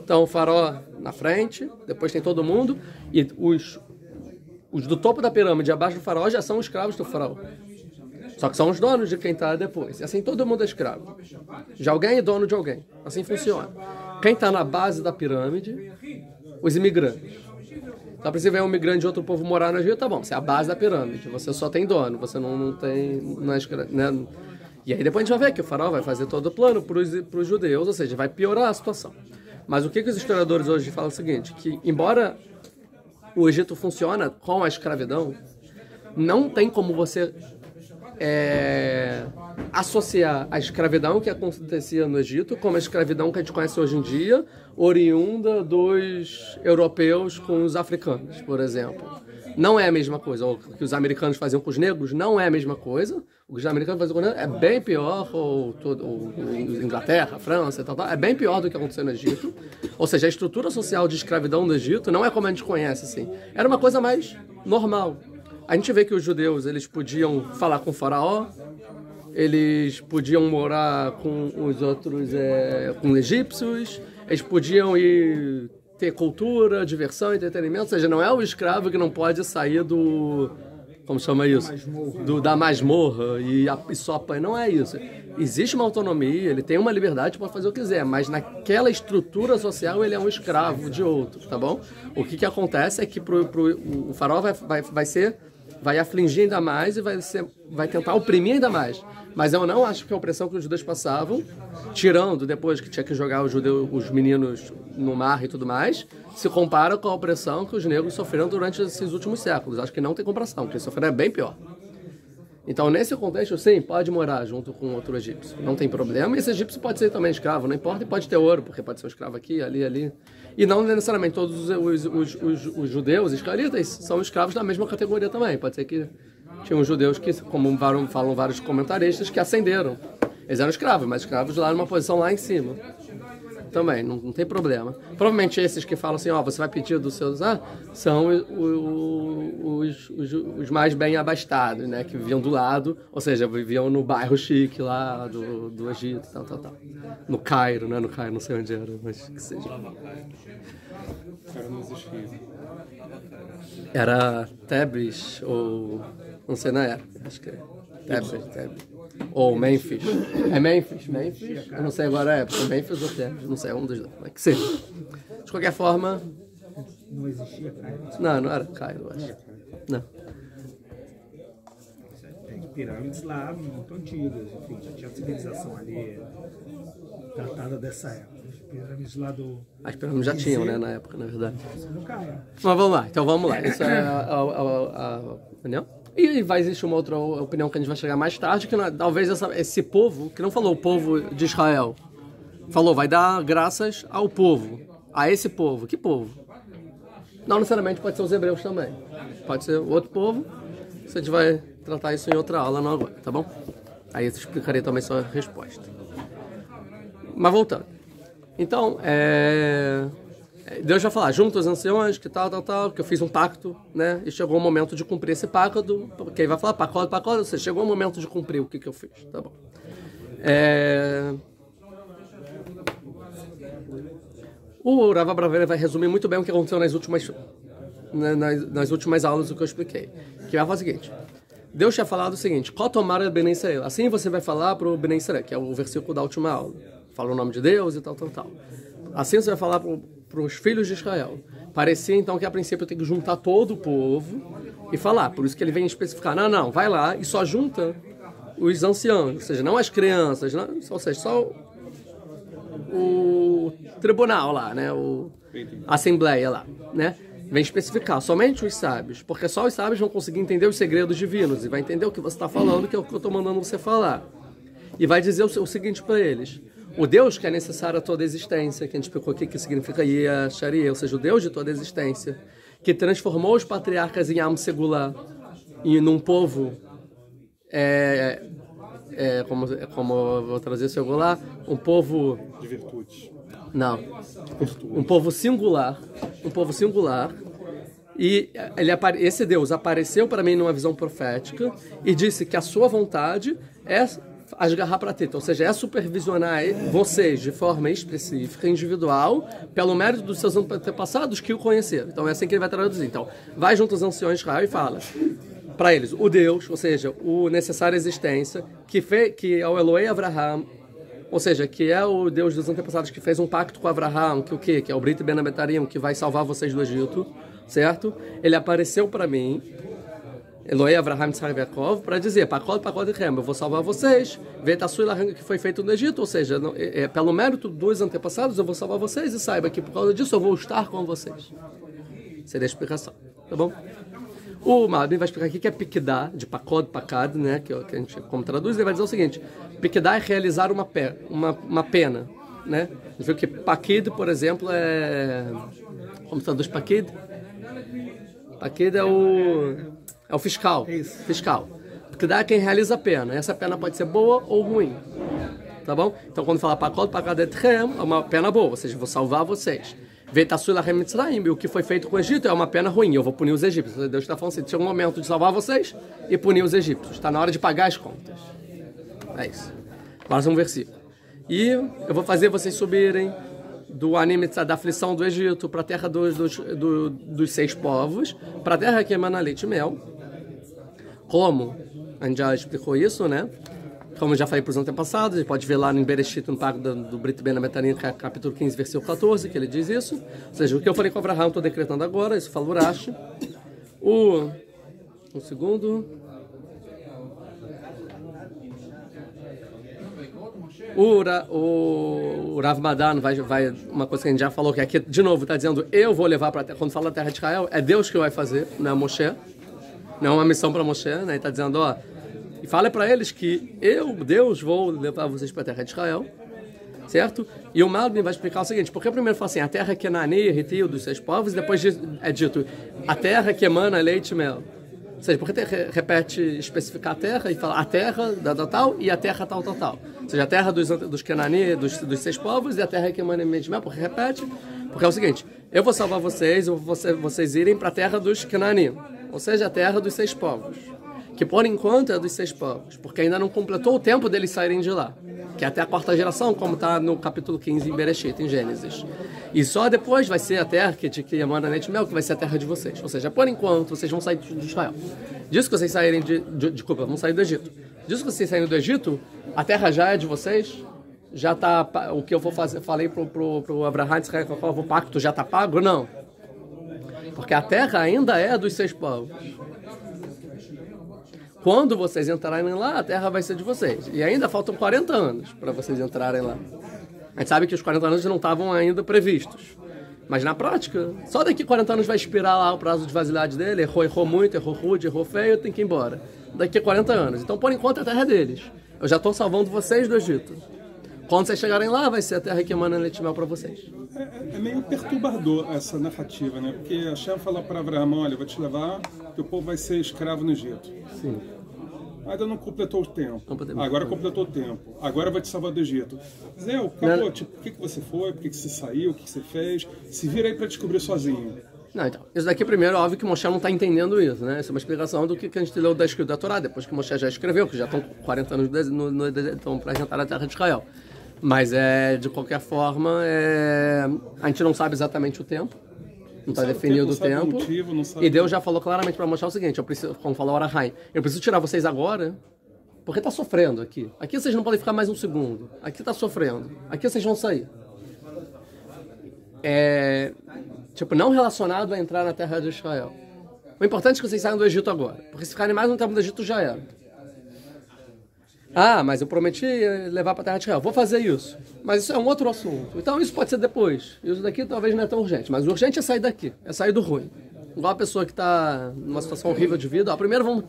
Então o faraó na frente, depois tem todo mundo, e os do topo da pirâmide abaixo do faraó já são os escravos do faraó. Só que são os donos de quem está depois. E assim todo mundo é escravo. De alguém é dono de alguém. Assim funciona. Quem está na base da pirâmide, os imigrantes. Então, se vier um imigrante de outro povo morar no Egito, tá bom, você é a base da pirâmide. Você só tem dono, você não tem... Não é escravo, né? E aí depois a gente vai ver que o faraó vai fazer todo o plano para os judeus, ou seja, vai piorar a situação. Mas o que os historiadores hoje falam é o seguinte, que embora o Egito funciona com a escravidão, não tem como você associar a escravidão que acontecia no Egito com a escravidão que a gente conhece hoje em dia, oriunda dos europeus com os africanos, por exemplo. Não é a mesma coisa. O que os americanos faziam com os negros não é a mesma coisa. O que os americanos faziam com os negros é bem pior, ou Inglaterra, França e tal, é bem pior do que aconteceu no Egito. Ou seja, a estrutura social de escravidão no Egito não é como a gente conhece, assim. Era uma coisa mais normal. A gente vê que os judeus, eles podiam falar com o faraó, eles podiam morar com os outros, com egípcios, eles podiam ir ter cultura, diversão, entretenimento, ou seja, não é o escravo que não pode sair do... Como chama isso? Da masmorra e só apanha. Não é isso. Existe uma autonomia, ele tem uma liberdade para fazer o que quiser, mas naquela estrutura social ele é um escravo de outro, tá bom? O que acontece é que o faraó vai afligir ainda mais e vai tentar oprimir ainda mais. Mas eu não acho que a opressão que os judeus passavam, tirando depois que tinha que jogar os meninos no mar e tudo mais, se compara com a opressão que os negros sofreram durante esses últimos séculos. Acho que não tem comparação, porque eles sofreram é bem pior. Então, nesse contexto, sim, pode morar junto com outro egípcio. Não tem problema. E esse egípcio pode ser também escravo, não importa, e pode ter ouro, porque pode ser um escravo aqui, ali. E não necessariamente todos os judeus israelitas são escravos da mesma categoria também. Pode ser que tinham judeus que, como falam vários comentaristas, que ascenderam. Eles eram escravos, mas escravos lá numa posição lá em cima. Também, não tem problema. Provavelmente esses que falam assim, você vai pedir dos seus... são os mais bem abastados, né? Que viviam do lado, ou seja, viviam no bairro chique lá do Egito, tal. No Cairo, né? No Cairo, não sei onde era, mas que seja. Cairo não existia. Era Tebes, ou... não sei na época, acho que é Tebes. Ou Memphis. É Memphis? Eu não sei agora a época. Memphis ou Tebes, não sei, um dos dois. Mas que seja. De qualquer forma... Não existia Cairo? Não era Cairo, eu acho. Não. Tem pirâmides lá muito antigas, enfim, já tinha civilização ali tratada dessa época. As pirâmides lá do... As pirâmides já tinham, né, na época, na verdade. No Cairo. Mas vamos lá. Isso é a opinião. E vai existir uma outra opinião que a gente vai chegar mais tarde, que talvez esse povo, que não falou o povo de Israel, falou, vai dar graças ao povo, a esse povo. Que povo? Não necessariamente pode ser os hebreus também. Pode ser outro povo, a gente vai tratar isso em outra aula, não agora, tá bom? Aí eu explicarei também sua resposta. Mas voltando. Então, Deus vai falar, junto os anciões, que tal, que eu fiz um pacto, né? E chegou o momento de cumprir esse pacto, porque ele vai falar, pacote, ou seja, chegou o momento de cumprir o que eu fiz, tá bom. O Rav Abravanel vai resumir muito bem o que aconteceu nas últimas aulas do que eu expliquei. Que vai falar o seguinte, Deus tinha falado o seguinte, Kotomar Bnei Israel, assim você vai falar para o Bnei Israel, que é o versículo da última aula. Fala o nome de Deus e tal. Assim você vai falar para os filhos de Israel. Parecia então que a princípio tem que juntar todo o povo e falar. Por isso que ele vem especificar. Não, vai lá e só junta os anciãos. Ou seja, não as crianças. Ou seja, só o tribunal lá, né? A assembleia lá, né? Vem especificar, somente os sábios, porque só os sábios vão conseguir entender os segredos divinos e vai entender o que você está falando, que é o que eu estou mandando você falar. E vai dizer o seguinte para eles: o Deus que é necessário a toda a existência, que a gente explicou aqui que significa Yeh Sharia, ou seja, o Deus de toda a existência, que transformou os patriarcas em Am Segulá, e num povo, como eu vou trazer isso lá, um povo De virtudes. não, um povo singular, e esse Deus apareceu para mim numa visão profética e disse que a sua vontade é asgarrar para teta, ou seja, é supervisionar vocês de forma específica, individual, pelo mérito dos seus antepassados que o conheceram. Então é assim que ele vai traduzir. Então, vai junto aos anciões de Israel e fala para eles: o Deus, ou seja, o necessário existência, que é o Elohei Avraham, ou seja, que é o Deus dos antepassados que fez um pacto com Avraham, que o quê? Que é o Brit Ben Abetarim, que vai salvar vocês do Egito, certo? Ele apareceu para mim, Elohei Avraham Yitzhak Yaakov, para dizer: Pakod Ichem, eu vou salvar vocês, Vetasui Lahang, que foi feito no Egito, ou seja, pelo mérito dos antepassados eu vou salvar vocês, e saiba que por causa disso eu vou estar com vocês. Seria a explicação, tá bom? O Malbim vai explicar aqui que é Pikdá, de Pakad, né, que a gente como traduz, ele vai dizer o seguinte: Pikdá é realizar uma pena, né? A gente viu que Pakid, por exemplo, como traduz Pakid? Pakid é o fiscal. Fiscal. Pikdá é quem realiza a pena. Essa pena pode ser boa ou ruim. Tá bom? Então quando fala Pakad Etchem, é uma pena boa, ou seja, vou salvar vocês. Vetasui Lahem Mitzrayim, o que foi feito com o Egito é uma pena ruim, eu vou punir os egípcios. Deus está falando assim: chega um momento de salvar vocês e punir os egípcios. Está na hora de pagar as contas. É isso. Próximo versículo. E eu vou fazer vocês subirem do anime da aflição do Egito para a terra dos 6 povos, para a terra que emana leite e mel. Como? A gente já explicou isso, né? Como eu já falei para os antepassados, você pode ver lá no Bereshit, no pacto do Brit Ben Abetarim, capítulo 15, versículo 14, que ele diz isso. Ou seja, o que eu falei com Avraham, estou decretando agora, isso fala Urashi. Um segundo. O Rav Madan vai, uma coisa que a gente já falou, que aqui, de novo, está dizendo: eu vou levar para a terra. Quando fala da terra de Israel, é Deus que vai fazer, não é Moshe. Não é uma missão para Moshe, né? Ele está dizendo: ó, e fala para eles que eu, Deus, vou levar vocês para a terra de Israel, certo? E o Malbim vai explicar o seguinte: porque primeiro fala assim, a terra que é Nani, Ritio, dos 6 povos, e depois é dito, a terra que emana leite e mel. Ou seja, porque repete especificar a terra e fala a terra da tal e a terra tal. Ou seja, a terra dos Kenani, dos 6 povos, e a terra que emana leite e mel, porque repete, porque é o seguinte: eu vou salvar vocês, vocês irem para a terra dos Kenani, ou seja, a terra dos 6 povos. Que por enquanto é dos 6 povos, porque ainda não completou o tempo deles saírem de lá, que é até a 4ª geração, como está no capítulo 15 em Bereshit, em Gênesis. E só depois vai ser a terra que emana leite e mel, que vai ser a terra de vocês. Ou seja, por enquanto vocês vão sair de Israel. Diz que vocês saírem desculpa, vão sair do Egito. Diz que vocês saírem do Egito, a terra já é de vocês, já está, o que eu vou fazer, falei pro Avraham, o pacto já está pago? Não. Porque a terra ainda é dos 6 povos. Quando vocês entrarem lá, a terra vai ser de vocês. E ainda faltam 40 anos para vocês entrarem lá. A gente sabe que os 40 anos não estavam ainda previstos. Mas na prática, só daqui 40 anos vai expirar lá o prazo de vasilidade dele. Errou muito, errou rude, errou feio, tem que ir embora. Daqui a 40 anos. Então, por enquanto, a terra é deles. Eu já estou salvando vocês do Egito. Quando vocês chegarem lá, vai ser a terra que emana leite e mel para vocês. É meio perturbador essa narrativa, né? Porque a Hashem fala para Abraão: olha, eu vou te levar, teu povo vai ser escravo no Egito. Sim. Ainda não completou o tempo. Agora completou o tempo. Agora vai te salvar do Egito. Zé, acabou. Tipo, por que você foi? Por que você saiu? O que você fez? Se vira aí para descobrir sozinho. Não, então, isso daqui primeiro, óbvio que Moshe não está entendendo isso, né? Isso é uma explicação do que a gente leu da escrita da Torá, depois que Moshe já escreveu, que já estão 40 anos então, para entrar na terra de Israel. Mas, de qualquer forma, a gente não sabe exatamente o tempo. Não está definido o tempo. E Deus já falou claramente para mostrar o seguinte: eu preciso, como falou Arahai, eu preciso tirar vocês agora, porque está sofrendo aqui. Aqui vocês não podem ficar mais um segundo. Aqui está sofrendo. Aqui vocês vão sair. Não relacionado a entrar na terra de Israel. O importante é que vocês saiam do Egito agora. Porque se ficarem mais um tempo do Egito, já era. Ah, mas eu prometi levar para a terra de Israel. Vou fazer isso. Mas isso é um outro assunto. Então isso pode ser depois. Isso daqui talvez não é tão urgente. Mas o urgente é sair daqui. É sair do ruim. Igual a pessoa que está numa situação horrível de vida. Ó, primeiro vamos...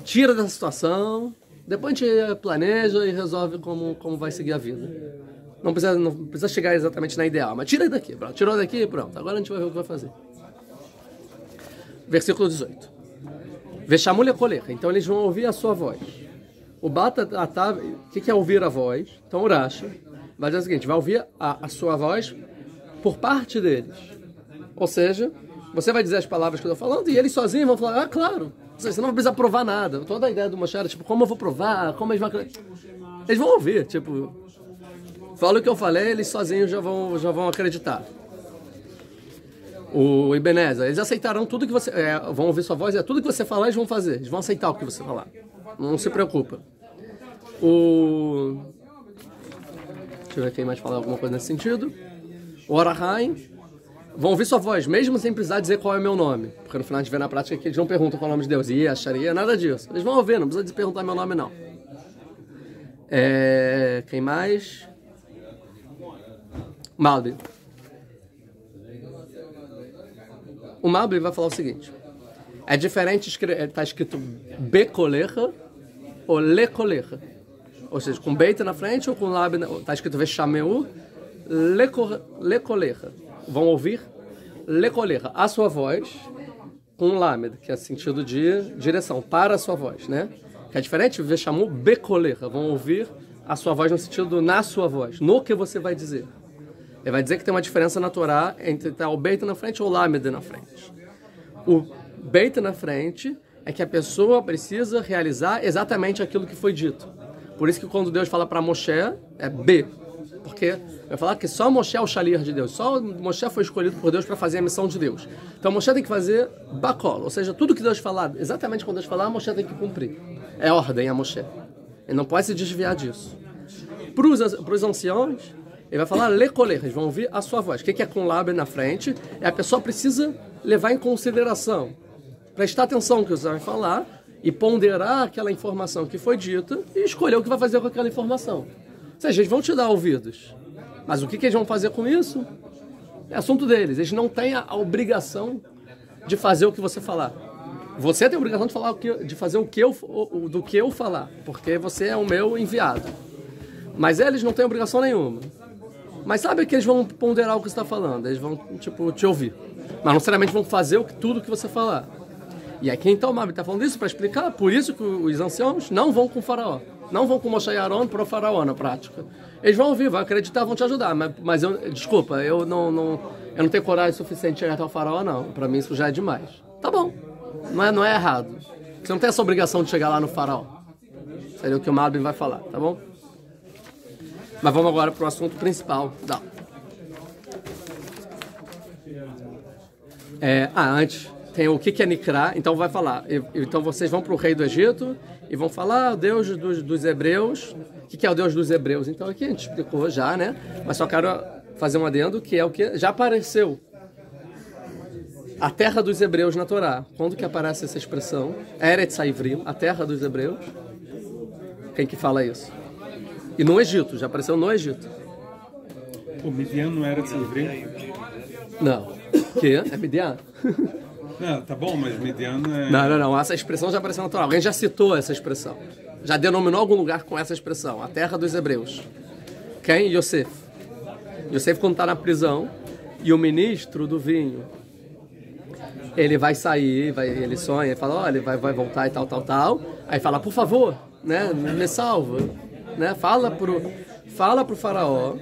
Tira dessa situação. Depois a gente planeja e resolve como vai seguir a vida. Não precisa chegar exatamente na ideal. Mas tira daqui. Pronto. Tirou daqui e pronto. Agora a gente vai ver o que vai fazer. Versículo 18. Vexamul lekolecha. Então eles vão ouvir a sua voz. O Bata, o que é ouvir a voz? Então o Rashi vai dizer o seguinte, vai ouvir a sua voz por parte deles. Ou seja, você vai dizer as palavras que eu estou falando e eles sozinhos vão falar, ah, claro. Você não vai precisar provar nada. Toda a ideia do Moshe era, tipo, como eu vou provar? Como eles vão... Eles vão ouvir, tipo... Fala o que eu falei, eles sozinhos já vão acreditar. O Ebenezer, eles aceitarão tudo que você... vão ouvir sua voz, tudo que você falar eles vão fazer. Eles vão aceitar o que você falar. Não se preocupa. Deixa eu ver quem mais falar alguma coisa nesse sentido. O Orahai vão ouvir sua voz, mesmo sem precisar dizer qual é o meu nome. Porque no final a gente vê na prática que eles não perguntam qual é o nome de Deus. E acharia nada disso. Eles vão ouvir, não precisa perguntar meu nome, não. Quem mais? Malbi. O Malbi vai falar o seguinte. É diferente, está escrito Bekolecha ou Lekolecha. Ou seja, com Beit na frente ou com Lab, está escrito Veshameu, Lekolecha. Vão ouvir Lekolecha, a sua voz, com Lamed, que é sentido de direção, para a sua voz, né? Que é diferente, Veshameu, Bekolecha. Vão ouvir a sua voz no sentido na sua voz, no que você vai dizer. Ele vai dizer que tem uma diferença na Torá entre estar o Beit na frente ou o Lamed na frente. O Beit na frente é que a pessoa precisa realizar exatamente aquilo que foi dito. Por isso que quando Deus fala para Moshe, é B. Porque vai falar que só Moshe é o Shaliach de Deus. Só Moshe foi escolhido por Deus para fazer a missão de Deus. Então Moshe tem que fazer Bakol. Ou seja, tudo que Deus falar, exatamente quando Deus falar, Moshe tem que cumprir. É ordem a Moshe. Ele não pode se desviar disso. Para os anciãos, ele vai falar lekoler, eles vão ouvir a sua voz. O que é com lábio na frente? É a pessoa precisa levar em consideração, prestar atenção no que você vai falar e ponderar aquela informação que foi dita e escolher o que vai fazer com aquela informação. Ou seja, eles vão te dar ouvidos. Mas o que eles vão fazer com isso? É assunto deles. Eles não têm a obrigação de fazer o que você falar. Você tem a obrigação de fazer do que eu falar, porque você é o meu enviado. Mas eles não têm obrigação nenhuma. Mas sabe que eles vão ponderar o que você está falando, eles vão, te ouvir. Mas não necessariamente vão fazer tudo que você falar. E aqui então o Mabi está falando isso para explicar, por isso que os anciãos não vão com o faraó. Não vão com Moshe e Aaron para o faraó na prática. Eles vão ouvir, vão acreditar, vão te ajudar. Mas desculpa, eu não tenho coragem suficiente de chegar até o faraó, não. Para mim isso já é demais. Tá bom, não é errado. Você não tem essa obrigação de chegar lá no faraó. Seria o que o Mabi vai falar, tá bom? Mas vamos agora para o assunto principal. Antes, tem o que é Nikra, então vai falar. Então vocês vão para o rei do Egito e vão falar o Deus dos Hebreus. O que é o Deus dos Hebreus? Então aqui a gente explicou já, né? Mas só quero fazer um adendo, que é o que já apareceu. A terra dos Hebreus na Torá. Quando que aparece essa expressão? Eretz Haivrim, a terra dos Hebreus. Quem que fala isso? E no Egito, já apareceu no Egito. O Midian não era de Haivrim? Não. Que? É Midian? Não, tá bom, mas Midian é... Não. Essa expressão já apareceu na Torá. Alguém já citou essa expressão. Já denominou algum lugar com essa expressão. A terra dos Hebreus. Quem? Yosef. Yosef quando está na prisão e o ministro do vinho, ele vai sair, ele sonha, ele fala, olha, ele vai voltar e tal. Aí fala, por favor, né, me salva. Né? Fala pro faraó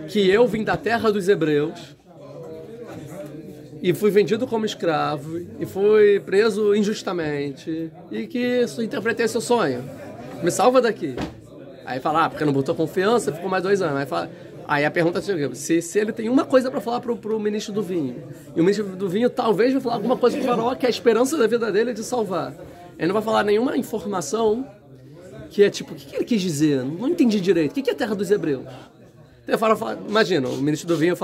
que eu vim da terra dos Hebreus e fui vendido como escravo e fui preso injustamente e que interpretei seu sonho. Me salva daqui. Aí fala, porque não botou confiança, ficou mais 2 anos. Aí a pergunta é se ele tem uma coisa para falar pro ministro do vinho, e o ministro do vinho talvez vai falar alguma coisa pro faraó que a esperança da vida dele é de salvar. Ele não vai falar nenhuma informação que é tipo, o que ele quis dizer? Não entendi direito. O que é a terra dos Hebreus? Imagina, o ministro do vinho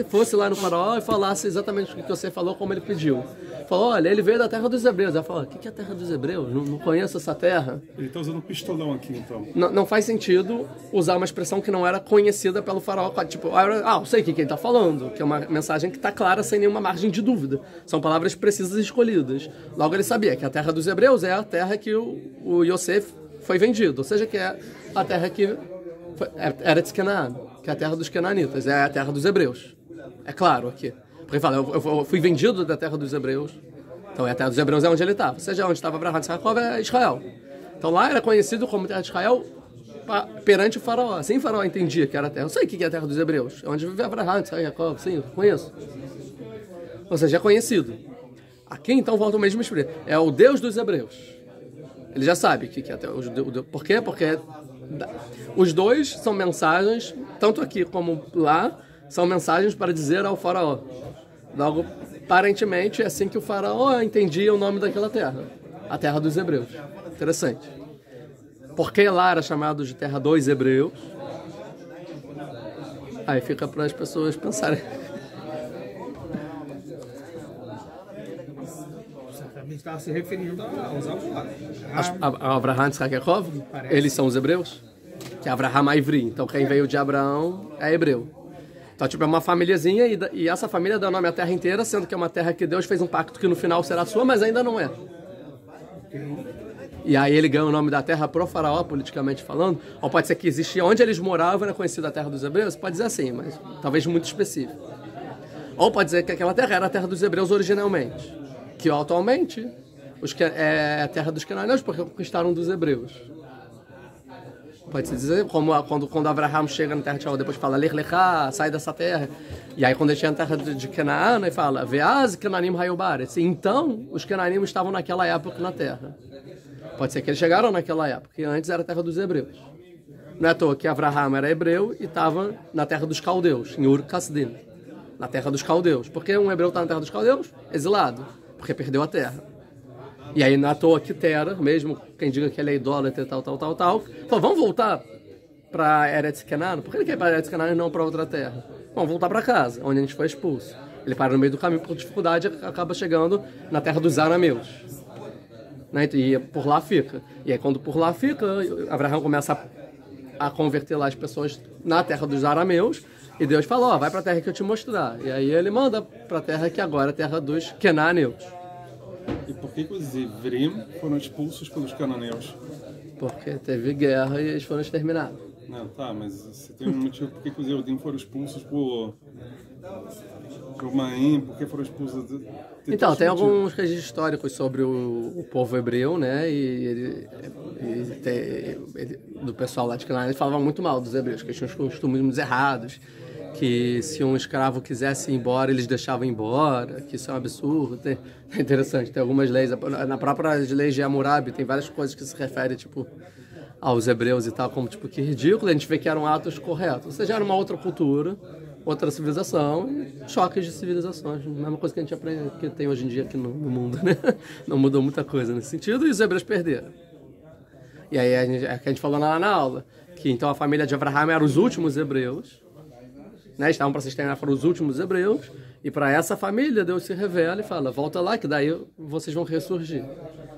fosse lá no faraó e falasse exatamente o que você falou, como ele pediu. Falou, olha, ele veio da terra dos hebreus. Ela falou, o que é a terra dos hebreus? Não conheço essa terra. Ele está usando um pistolão aqui, então. Não faz sentido usar uma expressão que não era conhecida pelo faraó. Tipo, eu sei o que ele está falando, que é uma mensagem que está clara, sem nenhuma margem de dúvida. São palavras precisas e escolhidas. Logo ele sabia que a terra dos hebreus é a terra que o Yosef foi vendido. Ou seja, que é a terra que era de Canaã, que é a terra dos cananitas, é a terra dos hebreus. É claro aqui. Porque ele fala, eu fui vendido da terra dos hebreus, então a terra dos hebreus é onde ele estava. Ou seja, onde estava Abraham de Jacob é Israel. Então lá era conhecido como terra de Israel perante o faraó. Assim o faraó entendia que era a terra. Eu sei o que é a terra dos hebreus. É onde vive Abraham de Jacob, sim, eu conheço. Ou seja, é conhecido. Aqui então volta o mesmo espírito. É o Deus dos hebreus. Ele já sabe o que é a terra. Por quê? Porque os dois são mensagens, tanto aqui como lá, são mensagens para dizer ao faraó. Logo, aparentemente, é assim que o faraó entendia o nome daquela terra. A terra dos hebreus. Interessante. Porque lá era chamado de terra dos hebreus. Aí fica para as pessoas pensarem. Estava se referindo aos avós. Abraham e Yaakov, eles são os hebreus? Que é Abraham Ivri. Então quem veio de Abraão é hebreu. Então tipo, é uma famíliazinha e essa família dá nome à terra inteira, sendo que é uma terra que Deus fez um pacto que no final será sua, mas ainda não é. E aí ele ganha o nome da terra pro faraó, politicamente falando. Ou pode ser que existia onde eles moravam, era conhecida a terra dos hebreus? Pode dizer assim, mas talvez muito específico. Ou pode dizer que aquela terra era a terra dos hebreus originalmente. Que atualmente é a terra dos cananeus, porque conquistaram dos hebreus. Pode-se dizer, como quando Abraham chega na terra de Israel, depois fala, Lech Lechá, sai dessa terra. E aí quando ele chega na terra de Canaã, ele fala, Veaz Cananim Hayubaretz. Então, os cananim estavam naquela época na terra. Pode ser que eles chegaram naquela época, que antes era a terra dos hebreus. Não é à toa que Abraham era hebreu e estava na terra dos caldeus, em Ur-Kasdim. Na terra dos caldeus. Por que um hebreu está na terra dos caldeus? Exilado. Porque perdeu a terra. E aí, na toa que Tera, mesmo quem diga que ele é idólatra e tal, falou, vamos voltar para Eretz Kenan? Por que ele quer ir para Eretz Kenan e não para outra terra? Vamos voltar para casa, onde a gente foi expulso. Ele para no meio do caminho por dificuldade e acaba chegando na terra dos arameus. Né? E por lá fica. E aí, quando por lá fica, Abraão começa a converter lá as pessoas na terra dos arameus. E Deus falou, vai para a terra que eu te mostrar. E aí ele manda para a terra que agora é a terra dos cananeus. E por que os Ivrim foram expulsos pelos cananeus? Porque teve guerra e eles foram exterminados. Não, tá, mas você tem um motivo por que os Eudim foram expulsos por Maim, por que foram expulsos... Então, tem alguns registros históricos sobre o povo hebreu, né? Do pessoal lá de Canaã, eles falavam muito mal dos hebreus, que eles tinham os costumes errados, que se um escravo quisesse ir embora, eles deixavam embora, que isso é um absurdo. É interessante, tem algumas leis, na própria lei de Hammurabi, tem várias coisas que se referem, tipo, aos hebreus e tal, como, tipo, que ridículo, a gente vê que eram atos corretos. Ou seja, era uma outra cultura, outra civilização, e choques de civilizações, a mesma coisa que a gente aprende, que tem hoje em dia aqui no mundo, né? Não mudou muita coisa nesse sentido, e os hebreus perderam. E aí, a gente falou lá na aula, que então a família de Abraham era os últimos hebreus, né? Estavam para se exterminar, foram os últimos hebreus, e para essa família Deus se revela e fala, volta lá que daí vocês vão ressurgir.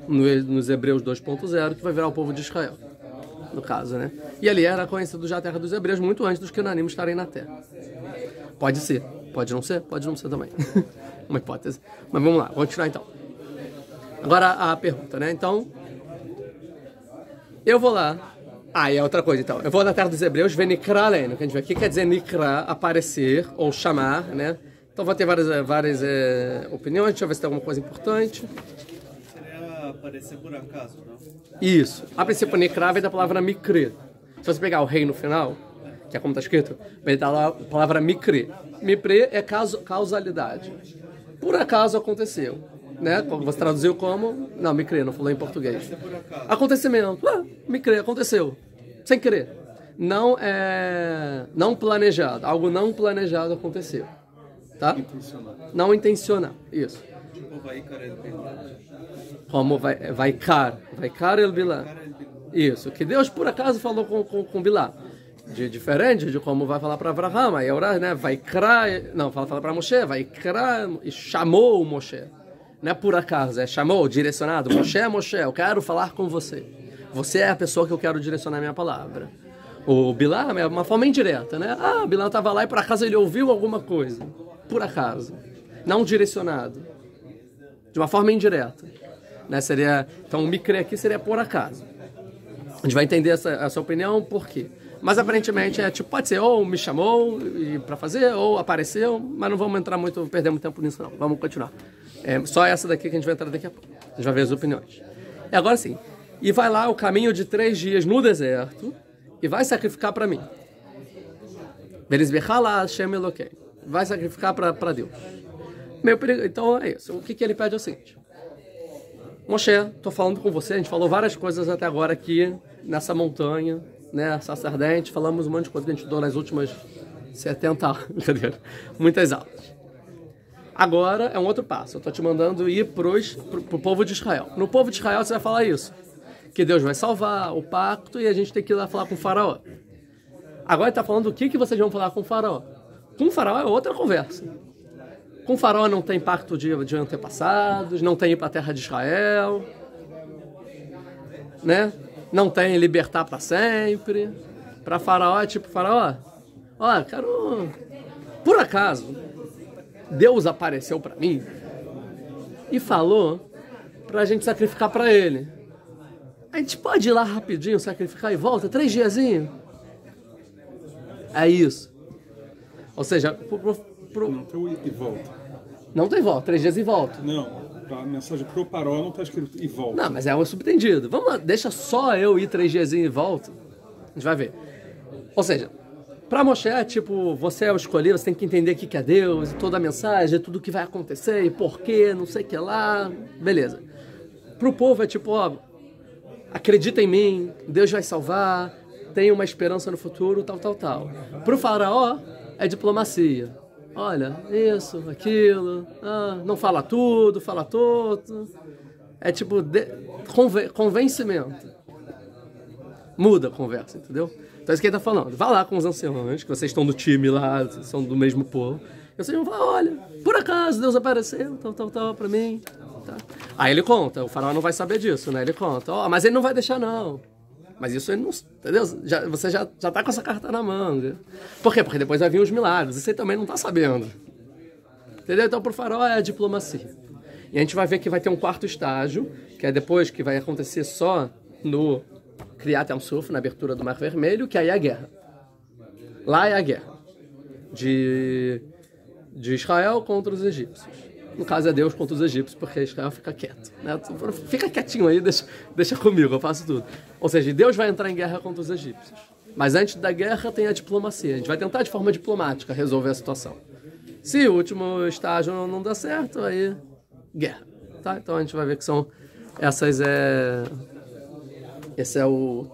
Nos Hebreus 2.0, que vai virar o povo de Israel, no caso, né? E ali era conhecido já a terra dos hebreus muito antes dos cananim estarem na terra. Pode ser, pode não ser também. Uma hipótese. Mas vamos lá, vamos continuar então. Agora a pergunta, né? Então, eu vou lá. E é outra coisa, então. Eu vou na terra dos hebreus ver Nikra Aleinu, que a gente vê aqui, quer dizer Nikra, aparecer ou chamar, né? Então vai ter várias opiniões, deixa eu ver se tem alguma coisa importante. Seria aparecer por acaso, não? Isso. A princípio, Nikra vem da palavra Mikre. Se você pegar o rei no final, que é como está escrito, vem da palavra Mikre. Mikre é causalidade. Por acaso aconteceu. Né? Você traduziu como... Não, Mikre, não falou em português. Acontecimento. Mikre, aconteceu. Sem querer. Não planejado. Algo não planejado aconteceu. Tá? Intencional. Não intencional. Isso. Tipo, Vaikar el Bilá. Como Vaikar el Bilá. Isso. Que Deus, por acaso, falou com Bilá. diferente de como vai falar para Abraham. Aí orar, né? Vai crer, não, fala para Moshe, vai crer e chamou o Moshe. Não é por acaso, é chamou, direcionado. Moshe, eu quero falar com você. Você é a pessoa que eu quero direcionar a minha palavra. O Bilam é uma forma indireta, né? O Bilam estava lá e por acaso ele ouviu alguma coisa. Por acaso. Não direcionado. De uma forma indireta. Né? Então o Mikre aqui seria por acaso. A gente vai entender essa opinião, por quê? Mas aparentemente pode ser ou me chamou para fazer, ou apareceu, mas não vamos entrar muito, perder muito tempo nisso não. Vamos continuar. Só essa daqui que a gente vai entrar daqui a pouco. A gente vai ver as opiniões. E agora sim. E vai lá o caminho de 3 dias no deserto e vai sacrificar para mim. Vai sacrificar para Deus. Então é isso. O que ele pede é o seguinte. Moshe, estou falando com você, a gente falou várias coisas até agora aqui, nessa montanha, né, sacerdente, falamos um monte de coisa que a gente estudou nas últimas 70 aulas, muitas aulas. Agora é um outro passo, eu estou te mandando ir pro povo de Israel. No povo de Israel você vai falar isso, que Deus vai salvar o pacto e a gente tem que ir lá falar com o faraó. Agora ele está falando o que vocês vão falar com o faraó. Com o faraó é outra conversa. Com o faraó não tem pacto de antepassados, não tem ir para a terra de Israel, né? Não tem libertar para sempre. Para faraó é tipo, faraó, quero... Por acaso, Deus apareceu para mim e falou para a gente sacrificar para ele. A gente pode ir lá rapidinho, sacrificar e volta, 3 diazinhos? É isso. Ou seja, Não tem e volta. Não tem volta, 3 dias e volta. Não, a mensagem pro Paró não está escrito e volta. Não, mas é um subtendido. Vamos lá, deixa só eu ir 3 dias e volta. A gente vai ver. Ou seja, para Moshe é tipo, você é o escolhido, você tem que entender o que é Deus, e toda a mensagem, tudo o que vai acontecer, e porquê, não sei o que lá. Beleza. Pro povo é tipo, acredita em mim, Deus vai salvar, tem uma esperança no futuro, tal. Pro faraó é diplomacia. Olha, isso, aquilo, não fala tudo, fala todo. É tipo convencimento. Muda a conversa, entendeu? Então é isso que ele está falando. Vá lá com os anciãos, que vocês estão do time lá, são do mesmo povo. E vocês vão falar, olha, por acaso Deus apareceu, tal, pra mim. Tá. Aí ele conta, o faraó não vai saber disso, né? Ele conta, mas ele não vai deixar não. Mas isso ele não... Entendeu? Você já tá com essa carta na manga. Por quê? Porque depois vai vir os milagres. E você também não tá sabendo. Entendeu? Então, pro faraó é a diplomacia. E a gente vai ver que vai ter um 4º estágio, que é depois que vai acontecer só no Kriyat Yam-Suf, na abertura do Mar Vermelho, que aí é a guerra. Lá é a guerra. De Israel contra os egípcios. No caso é Deus contra os egípcios, porque Israel fica quieto. Né? Fica quietinho aí, deixa comigo, eu faço tudo. Ou seja, Deus vai entrar em guerra contra os egípcios. Mas antes da guerra tem a diplomacia. A gente vai tentar de forma diplomática resolver a situação. Se o último estágio não dá certo, aí guerra. Tá? Então a gente vai ver que são essas... Esse é o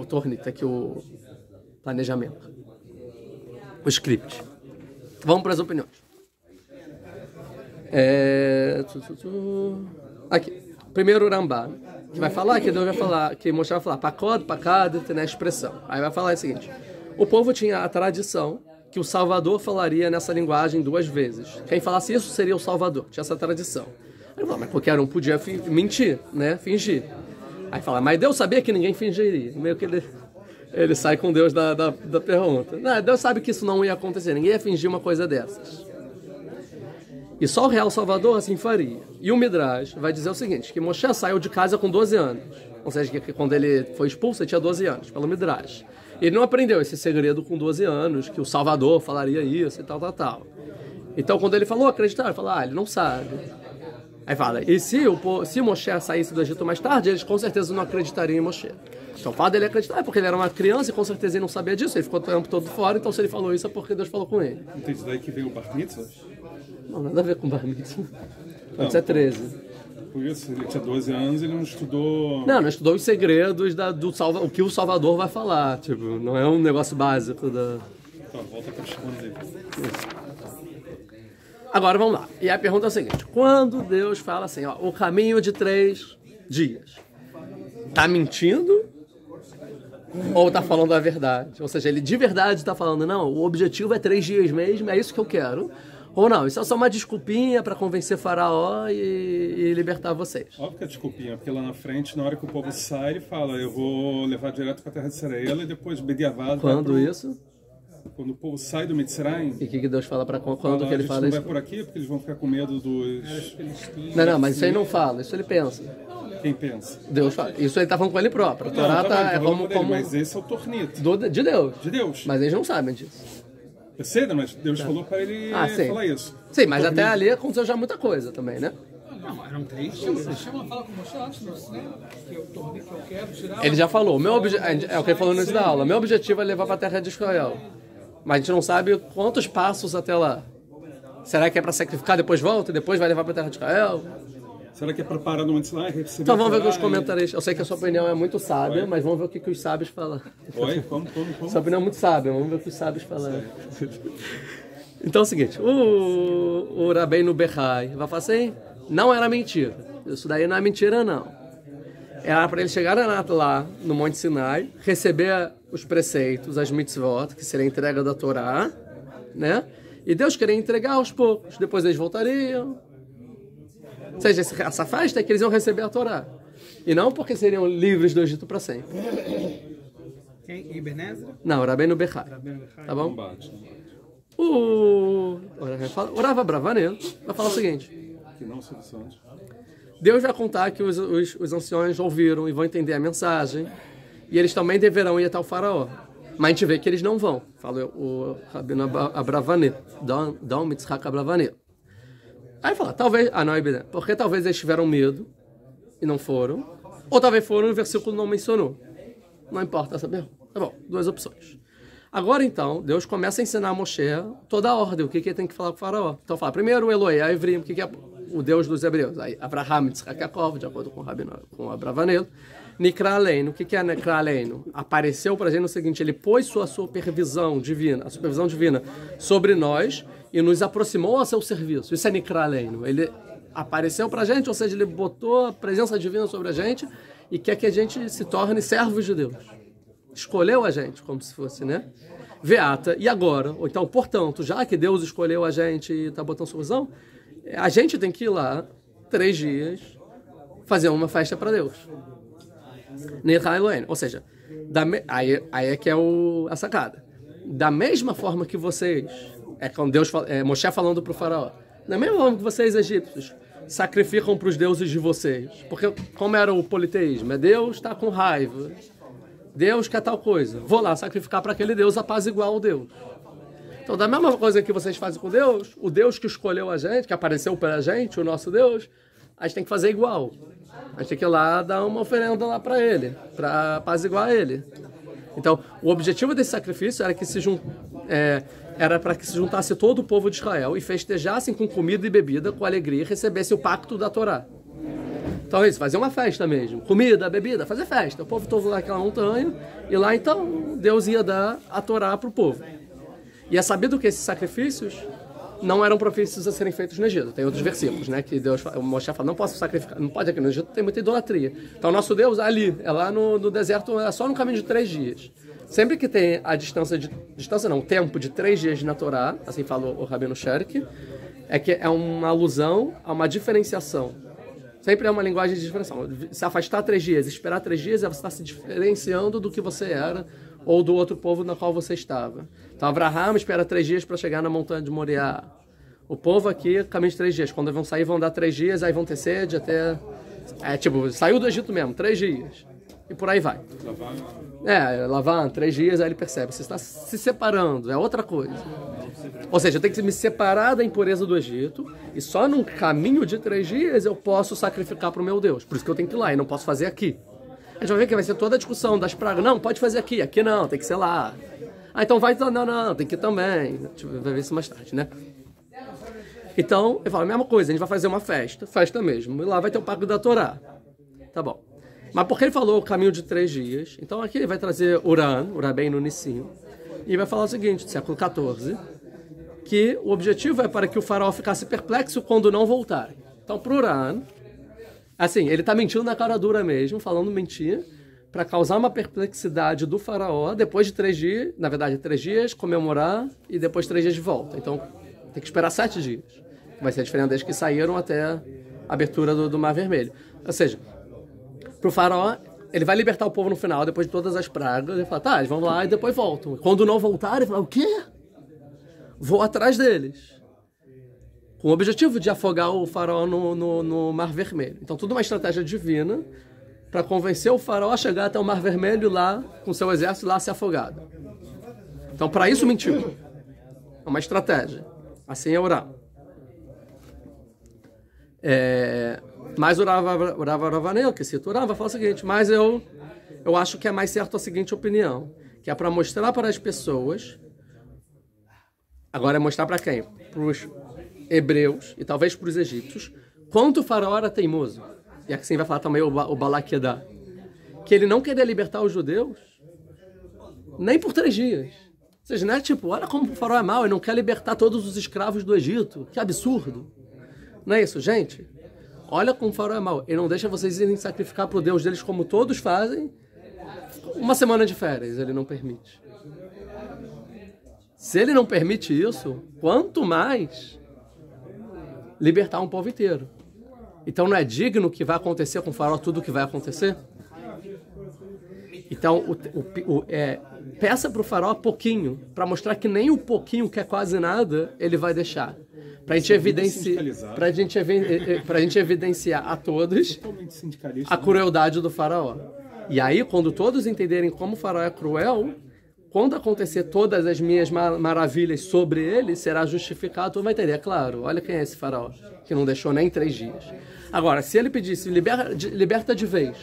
Tornit, aqui o planejamento. O script. Vamos para as opiniões. Aqui, primeiro o Rambá, que vai falar, que Deus vai falar, que Moshe vai falar, pakod, né, expressão. Aí vai falar o seguinte: o povo tinha a tradição que o Salvador falaria nessa linguagem 2 vezes. Quem falasse isso seria o Salvador, tinha essa tradição. Aí fala, mas qualquer um podia mentir, né, fingir. Aí fala, mas Deus sabia que ninguém fingiria. Meio que ele sai com Deus da pergunta. Não, Deus sabe que isso não ia acontecer, ninguém ia fingir uma coisa dessas. E só o real Salvador assim faria. E o Midrash vai dizer o seguinte, que Moshe saiu de casa com 12 anos. Ou seja, que quando ele foi expulso, ele tinha 12 anos, pelo Midrash. E ele não aprendeu esse segredo com 12 anos, que o Salvador falaria isso e tal. Então, quando ele falou, acreditaram, falaram, ele não sabe. Aí fala, e se Moshe saísse do Egito mais tarde, eles com certeza não acreditariam em Moshe. Então o fato dele acreditar é porque ele era uma criança e com certeza ele não sabia disso, ele ficou o tempo todo fora, então se ele falou isso é porque Deus falou com ele. Não tem isso daí que veio o Bar Mitzvah? Não, nada a ver com Bar Mitzvah. Antes é 13. Por isso, ele tinha 12 anos e ele não estudou... Não estudou os segredos o que o Salvador vai falar, tipo, não é um negócio básico da... Então, volta para chamando dele. Agora vamos lá. E a pergunta é a seguinte: quando Deus fala assim, o caminho de 3 dias, tá mentindo ou está falando a verdade. Ou seja, ele de verdade está falando, não, o objetivo é 3 dias mesmo, é isso que eu quero. Ou não, isso é só uma desculpinha para convencer Faraó e libertar vocês. Óbvio que é desculpinha, porque lá na frente, na hora que o povo sai, ele fala, eu vou levar direto para a terra de Israel e depois Bediavad. Quando isso? Quando o povo sai do Mitzrayim. E o que Deus fala para quando que ele fala isso? Não vai por aqui porque eles vão ficar com medo dos... Não, mas isso aí não fala, isso ele pensa. Quem pensa? Deus fala. Isso ele está falando com ele próprio. A Torá é como... Mas esse é o tornito. De Deus. De Deus. Mas eles não sabem disso. Eu sei, mas Deus falou para ele falar isso. Sim, mas até ali aconteceu já muita coisa também, né? Não, eram 3 dias. Fala com você antes, né? Que eu quero tirar... Ele já falou, é o que ele falou nesse da aula. Meu objetivo é levar para a terra de Israel. Mas a gente não sabe quantos passos até lá. Será que é para sacrificar, depois volta, e depois vai levar para a terra de Israel? Será que é para parar no Mitzrayim e receber? Então vamos ver o que os comentaristas... Eu sei que a sua opinião é muito sábia, mas vamos ver o que os sábios falam. Oi? Como? Sua opinião é muito sábia, vamos ver o que os sábios falam. Então é o seguinte, o Rabbeinu Bechai vai falar assim, não era mentira. Isso daí não é mentira, não. Era para ele chegar lá no Monte Sinai, receber os preceitos, as mitzvot, que seria a entrega da Torá, né? E Deus queria entregar aos poucos, depois eles voltariam. Ou seja, essa festa é que eles iam receber a Torá. E não porque seriam livres do Egito para sempre. Quem? Ebenezer? Não, Rabbeinu Bechai. Tá bom? O Rav Abravanel vai falar o seguinte. Que não são santos. Deus vai contar que os anciões ouviram e vão entender a mensagem. E eles também deverão ir até o faraó. Mas a gente vê que eles não vão. Fala o Rabino Abravanel. Dom Mitzhak Abravanel. Aí fala, talvez... não é evidente. Porque talvez eles tiveram medo e não foram. Ou talvez foram e o versículo não mencionou. Não importa essa pergunta. Tá bom, 2 opções. Agora então, Deus começa a ensinar a Moshe toda a ordem, o que ele tem que falar com o faraó. Então fala, primeiro o Eloé, a Ivrim, o que é o Deus dos hebreus. Aí Abraham, Yitzhak, Yaakov, de acordo com o Abravanel. Nikra Aleinu, o que é Nikra Aleinu? Apareceu para a gente no seguinte, ele pôs sua supervisão divina, a supervisão divina sobre nós e nos aproximou a seu serviço. Isso é Nikra Aleinu. Ele apareceu para a gente, ou seja, ele botou a presença divina sobre a gente e quer que a gente se torne servos de Deus. Escolheu a gente, como se fosse, né? Veata, e agora? Ou então, portanto, já que Deus escolheu a gente e está botando supervisão, a gente tem que ir lá 3 dias fazer uma festa para Deus. Ou seja, aí é que é a sacada. Da mesma forma que vocês, quando Deus Moshe falando para o faraó, da mesma forma que vocês, egípcios, sacrificam para os deuses de vocês, porque como era o politeísmo, Deus está com raiva, Deus quer tal coisa, vou lá sacrificar para aquele Deus apaziguar o Deus. Então, da mesma coisa que vocês fazem com Deus, o Deus que escolheu a gente, que apareceu para a gente, o nosso Deus, a gente tem que fazer igual. A gente tem que ir lá dar uma oferenda lá para ele, para apaziguar ele. Então, o objetivo desse sacrifício era para que se juntasse todo o povo de Israel e festejassem com comida e bebida, com alegria, e recebesse o pacto da Torá. Então é isso, fazer uma festa mesmo. Comida, bebida, fazer festa. O povo todo lá naquela montanha, e lá então Deus ia dar a Torá para o povo. E é sabido que esses sacrifícios não eram propícios a serem feitos no Egito. Tem outros versículos, né? Que Deus, o Moshe fala, não posso sacrificar, não pode aqui no Egito, tem muita idolatria. Então nosso Deus ali, é lá no deserto, é só no caminho de 3 dias. Sempre que tem a o tempo de 3 dias na Torá, assim falou o Rabino Sherk, é que é uma alusão a uma diferenciação. Sempre é uma linguagem de diferenciação. Se afastar 3 dias, esperar 3 dias, você está se diferenciando do que você era ou do outro povo na qual você estava. Então, Abraham espera 3 dias para chegar na montanha de Moriá. O povo aqui, caminho de 3 dias. Quando vão sair, vão dar 3 dias, aí vão ter sede até... saiu do Egito mesmo, 3 dias. E por aí vai. Lavar 3 dias, aí ele percebe. Você está se separando, é outra coisa. Ou seja, eu tenho que me separar da impureza do Egito e só num caminho de 3 dias eu posso sacrificar para o meu Deus. Por isso que eu tenho que ir lá e não posso fazer aqui. A gente vai ver que vai ser toda a discussão das pragas. Não, pode fazer aqui não, tem que ser lá. Então vai, não, tem que ir também. A gente vai ver isso mais tarde, né? Então, eu falo a mesma coisa, a gente vai fazer uma festa mesmo. E lá vai ter o pacto da Torá. Tá bom. Mas porque ele falou o caminho de 3 dias, então aqui ele vai trazer o Rabbeinu Nissim, e vai falar o seguinte, do século XIV, que o objetivo é para que o faraó ficasse perplexo quando não voltarem. Então, para o Uran, assim, ele está mentindo na cara dura mesmo, falando mentira, para causar uma perplexidade do faraó, depois de 3 dias, na verdade 3 dias, comemorar e depois 3 dias de volta. Então tem que esperar 7 dias. Vai ser diferente desde que saíram até a abertura do Mar Vermelho. Ou seja, para o faraó, ele vai libertar o povo no final, depois de todas as pragas, ele fala, tá, eles vão lá e depois voltam. Quando não voltarem, ele fala, o quê? Vou atrás deles. Com o objetivo de afogar o faraó no Mar Vermelho. Então tudo uma estratégia divina para convencer o faraó a chegar até o Mar Vermelho lá, com seu exército lá se afogado. Então para isso mentiu. É uma estratégia. Assim é orar. Mas o Rav Avanel, que cita o Rav, fala o seguinte, mas eu acho que é mais certo a seguinte opinião, que é para mostrar para as pessoas, agora é mostrar para quem? Para os hebreus e talvez para os egípcios, quanto o faraó era teimoso. E assim vai falar também o Balaquedá, que ele não queria libertar os judeus nem por 3 dias. Ou seja, não é tipo, olha como o faraó é mau, ele não quer libertar todos os escravos do Egito. Que absurdo. Não é isso, gente? Olha como o faraó é mau. Ele não deixa vocês irem sacrificar para o Deus deles como todos fazem. 1 semana de férias, ele não permite. Se ele não permite isso, quanto mais libertar um povo inteiro. Então não é digno que vai acontecer com o faraó tudo o que vai acontecer? Então peça para o faraó pouquinho, para mostrar que nem o pouquinho, que é quase nada, ele vai deixar. Para a gente evidenciar a todos a crueldade do faraó. E aí, quando todos entenderem como o faraó é cruel, quando acontecer todas as minhas maravilhas sobre ele, será justificado, tu vai entender. É claro, olha quem é esse faraó, que não deixou nem 3 dias. Agora, se ele pedisse, liberta de vez.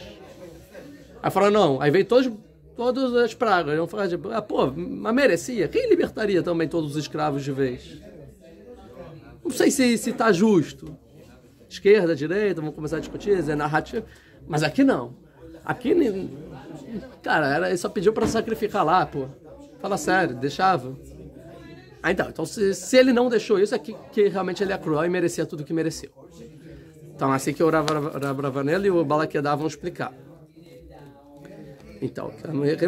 Aí fala, não, aí veio todas as pragas. Vão falar, mas merecia? Quem libertaria também todos os escravos de vez? Não sei se tá justo. Esquerda, direita, vamos começar a discutir, é narrativa. Mas aqui não. Aqui, cara, ele só pediu para sacrificar lá, pô. Fala sério, deixava. Então se ele não deixou isso, é que realmente ele é cruel e merecia tudo que mereceu. Então, assim que o Rav Avanel e o Balaquedá vão explicar. Então,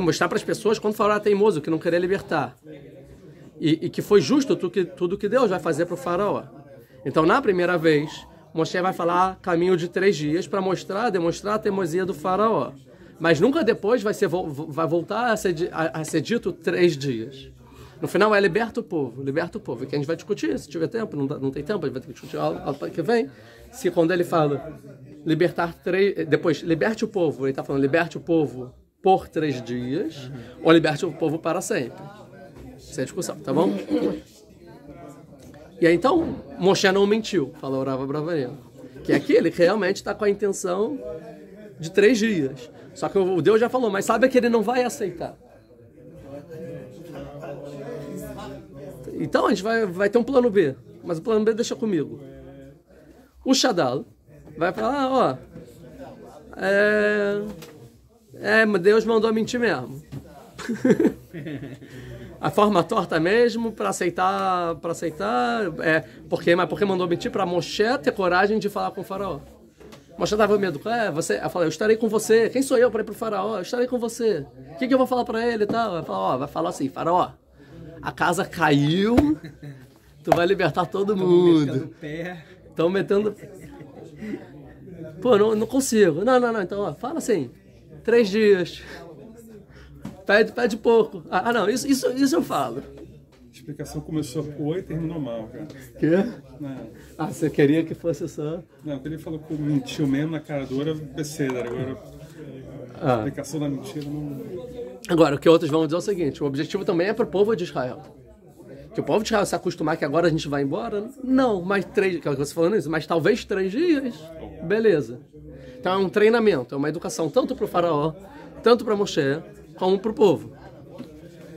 mostrar para as pessoas quando falar teimoso, que não querer libertar. E que foi justo tudo que Deus vai fazer para o faraó. Então, na primeira vez, Moshe vai falar caminho de 3 dias para demonstrar a teimosia do faraó. Mas nunca depois vai voltar a ser dito 3 dias. No final é liberta o povo. E que a gente vai discutir, se tiver tempo, não tem tempo, a gente vai ter que discutir algo que vem. Se quando ele fala depois, liberte o povo, ele está falando liberte o povo por 3 dias, ou liberte o povo para sempre. Essa é a discussão, tá bom? E aí então, Moshe não mentiu, falou o Rav Avanel, que é aquele que realmente está com a intenção de 3 dias. Só que o Deus já falou, mas sabe que ele não vai aceitar. Então a gente vai ter um plano B, mas o plano B deixa comigo. O Shadal vai falar, mas Deus mandou mentir mesmo. A forma torta mesmo, para aceitar, porque mandou mentir para Moshe ter coragem de falar com o faraó. Moshe estava com medo, eu estarei com você, quem sou eu para ir para o faraó? Eu estarei com você, o que eu vou falar para ele e tal? Vai falar assim, faraó, a casa caiu, tu vai libertar todo mundo. Estão metendo... Pô, não consigo. Não, então fala assim, 3 dias... Pede pouco. Não, isso eu falo. A explicação começou com oi e terminou mal, cara. Quê? Você queria que fosse só... Não, quando ele falou que mentiu mesmo na cara dura, besteira. Agora, a explicação da mentira não... Agora, o que outros vão dizer é o seguinte, o objetivo também é para o povo de Israel. Que o povo de Israel se acostumar que agora a gente vai embora? Não, mais 3, que é o que você falando isso, mas talvez 3 dias. Beleza. Então é um treinamento, é uma educação tanto para o faraó, tanto para Moshe, como para o povo.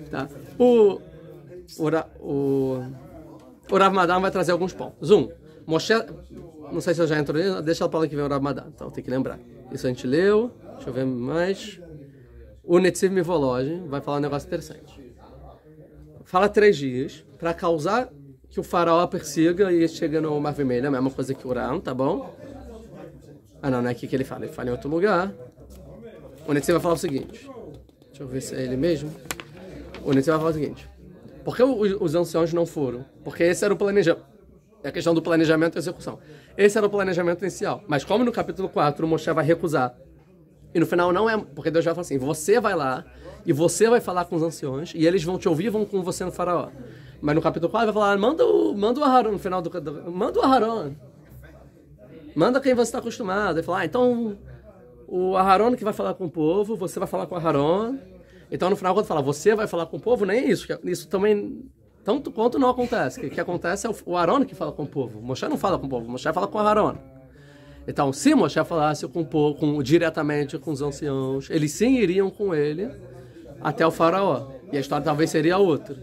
Tá? O Rav Madan vai trazer alguns pontos. Moshe, não sei se eu já entrou, deixa para lá que vem o Rav Madan, então tem que lembrar. Isso a gente leu, deixa eu ver mais. O Netziv Mivolog vai falar um negócio interessante. Fala 3 dias para causar que o faraó persiga e chegue no Mar Vermelho, a mesma coisa que o Uram, tá bom? Não é aqui que ele fala em outro lugar. O Netzi vai falar o seguinte. Deixa eu ver se é ele mesmo. O Netzi vai falar o seguinte. Por que os anciãos não foram? Porque esse era o planejamento. É a questão do planejamento e execução. Esse era o planejamento inicial. Mas como no capítulo 4 o Moshe vai recusar, e no final não é... Porque Deus vai falar assim, você vai lá e você vai falar com os anciões e eles vão te ouvir e vão com você no faraó. Mas no capítulo 4 vai falar, manda o Aharon no final manda o Aharon. Manda quem você está acostumado. Ele fala, então o Aharon que vai falar com o povo, você vai falar com o Aharon. Então no final quando fala, você vai falar com o povo, nem isso. Isso também... Tanto quanto não acontece. O que acontece é o Aharon que fala com o povo. Moshe não fala com o povo, Moshe fala com o Aharon. Então, se Moshe falasse com o povo, diretamente com os anciãos, eles sim iriam com ele até o faraó. E a história talvez seria outra.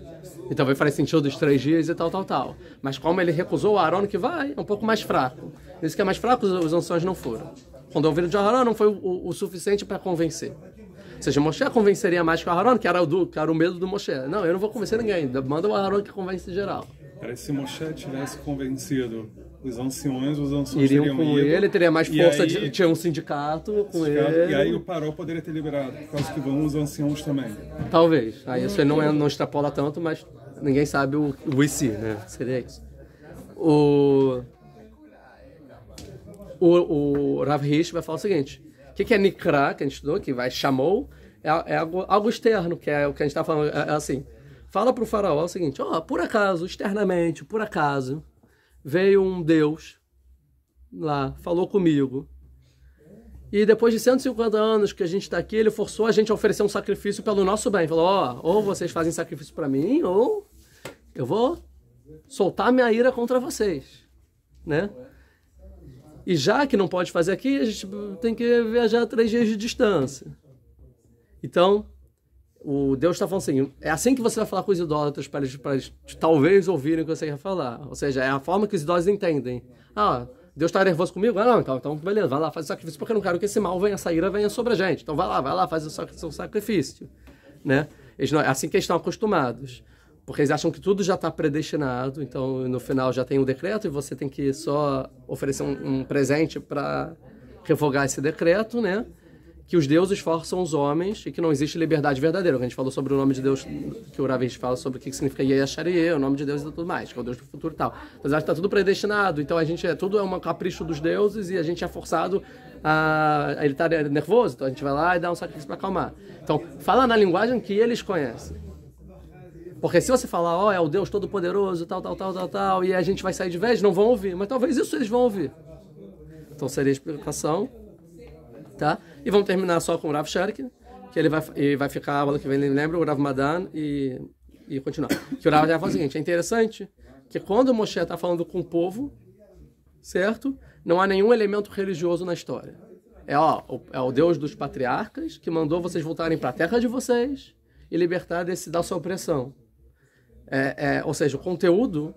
E talvez faria sentido dos 3 dias e tal. Mas como ele recusou o Aharon que vai, é um pouco mais fraco. Isso que é mais fraco, os anciãos não foram. Quando ouviram de Aharon, não foi o suficiente para convencer. Ou seja, Moshe convenceria mais que o Aharon, que era o medo do Moshe. Não, eu não vou convencer ninguém. Manda o Aharon que convence geral. Parece que se Moshe tivesse convencido os anciões iriam com ele, teria mais força, tinha um sindicato com ele. E aí o Paró poderia ter liberado, por causa que vão os anciãos também. Talvez. Aí isso não extrapola tanto, mas ninguém sabe o IC, né? Seria isso. O Rav Hirsch vai falar o seguinte. O que é Nikra, que a gente estudou, que vai chamou, é algo externo, que é o que a gente está falando, é assim, fala para o faraó o seguinte, por acaso, externamente, por acaso, veio um Deus lá, falou comigo, e depois de 150 anos que a gente está aqui, ele forçou a gente a oferecer um sacrifício pelo nosso bem, falou, ou vocês fazem sacrifício para mim, ou eu vou soltar minha ira contra vocês, né? E já que não pode fazer aqui, a gente tem que viajar 3 dias de distância. Então, o Deus está falando assim, é assim que você vai falar com os idólatras para eles talvez ouvirem o que você quer falar. Ou seja, é a forma que os idólatras entendem. Deus está nervoso comigo? Não, então beleza, vai lá, faz o sacrifício, porque eu não quero que esse mal essa ira venha sobre a gente. Então vai lá, faz o seu sacrifício. Né? É assim que eles estão acostumados. Porque eles acham que tudo já está predestinado, então no final já tem um decreto e você tem que só oferecer um presente para revogar esse decreto, né? Que os deuses forçam os homens e que não existe liberdade verdadeira. A gente falou sobre o nome de Deus, que o Rav fala sobre o que significa Yeshariah, o nome de Deus e tudo mais, que é o Deus do futuro e tal. Mas acho que está tudo predestinado, então tudo é um capricho dos deuses e a gente é forçado ele está nervoso, então a gente vai lá e dá um sacrifício para acalmar. Então, fala na linguagem que eles conhecem. Porque se você falar, é o Deus Todo-Poderoso, tal, e a gente vai sair de vez, não vão ouvir. Mas talvez isso eles vão ouvir. Então seria a explicação. Tá? E vamos terminar só com o Rav Sherk, que ele vai ficar a aula que vem, lembra, o Rav Madan, e continuar. Que o Rav já fala o seguinte, é interessante que quando o Moshe está falando com o povo, certo? Não há nenhum elemento religioso na história. É o Deus dos patriarcas que mandou vocês voltarem para a terra de vocês e libertar da sua opressão. Ou seja, o conteúdo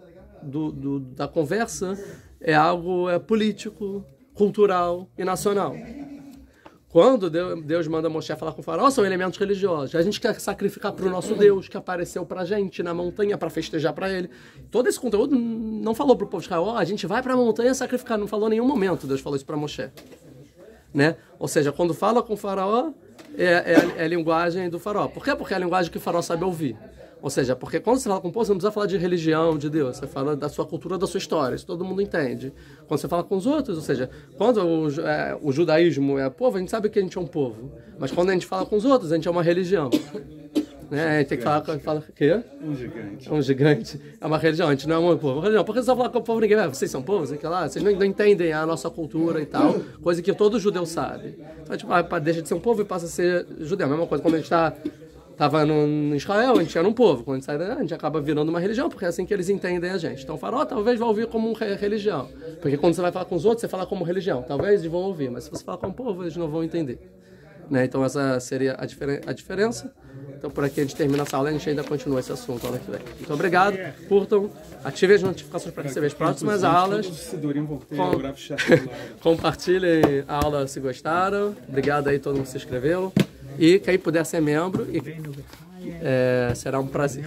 da conversa é algo político, cultural e nacional. Quando Deus manda Moshe falar com o faraó, são elementos religiosos. A gente quer sacrificar para o nosso Deus, que apareceu para a gente na montanha para festejar para ele. Todo esse conteúdo não falou para o povo de Israel, a gente vai para a montanha sacrificar. Não falou em nenhum momento, Deus falou isso para Moshe. Né? Ou seja, quando fala com o faraó, é a linguagem do faraó. Por quê? Porque é a linguagem que o faraó sabe ouvir. Ou seja, porque quando você fala com o povo, você não precisa falar de religião, de Deus. Você fala da sua cultura, da sua história. Isso todo mundo entende. Quando você fala com os outros, ou seja, quando o judaísmo é povo, a gente sabe que a gente é um povo. Mas quando a gente fala com os outros, a gente é uma religião. Né? A gente tem que falar o quê? Um gigante. Um gigante. É uma religião, a gente não é um povo. É uma religião. Por que você vai falar com o povo? Ninguém vai. Vocês são povos? Vocês não entendem a nossa cultura e tal. Coisa que todo judeu sabe. Então, deixa de ser um povo e passa a ser judeu. A mesma coisa quando a gente estava no Israel, a gente era um povo. Quando a gente sai daí, a gente acaba virando uma religião, porque é assim que eles entendem a gente. Então o faraó talvez vai ouvir como religião. Porque quando você vai falar com os outros, você fala como religião. Talvez eles vão ouvir, mas se você falar com o povo, eles não vão entender. Né? Então essa seria a diferença. Então por aqui a gente termina essa aula e a gente ainda continua esse assunto ano que vem. Muito obrigado, curtam, ativem as notificações para receber as próximas aulas. Compartilhem a aula se gostaram. Obrigado aí todo mundo que se inscreveu. E quem puder ser membro, será um prazer.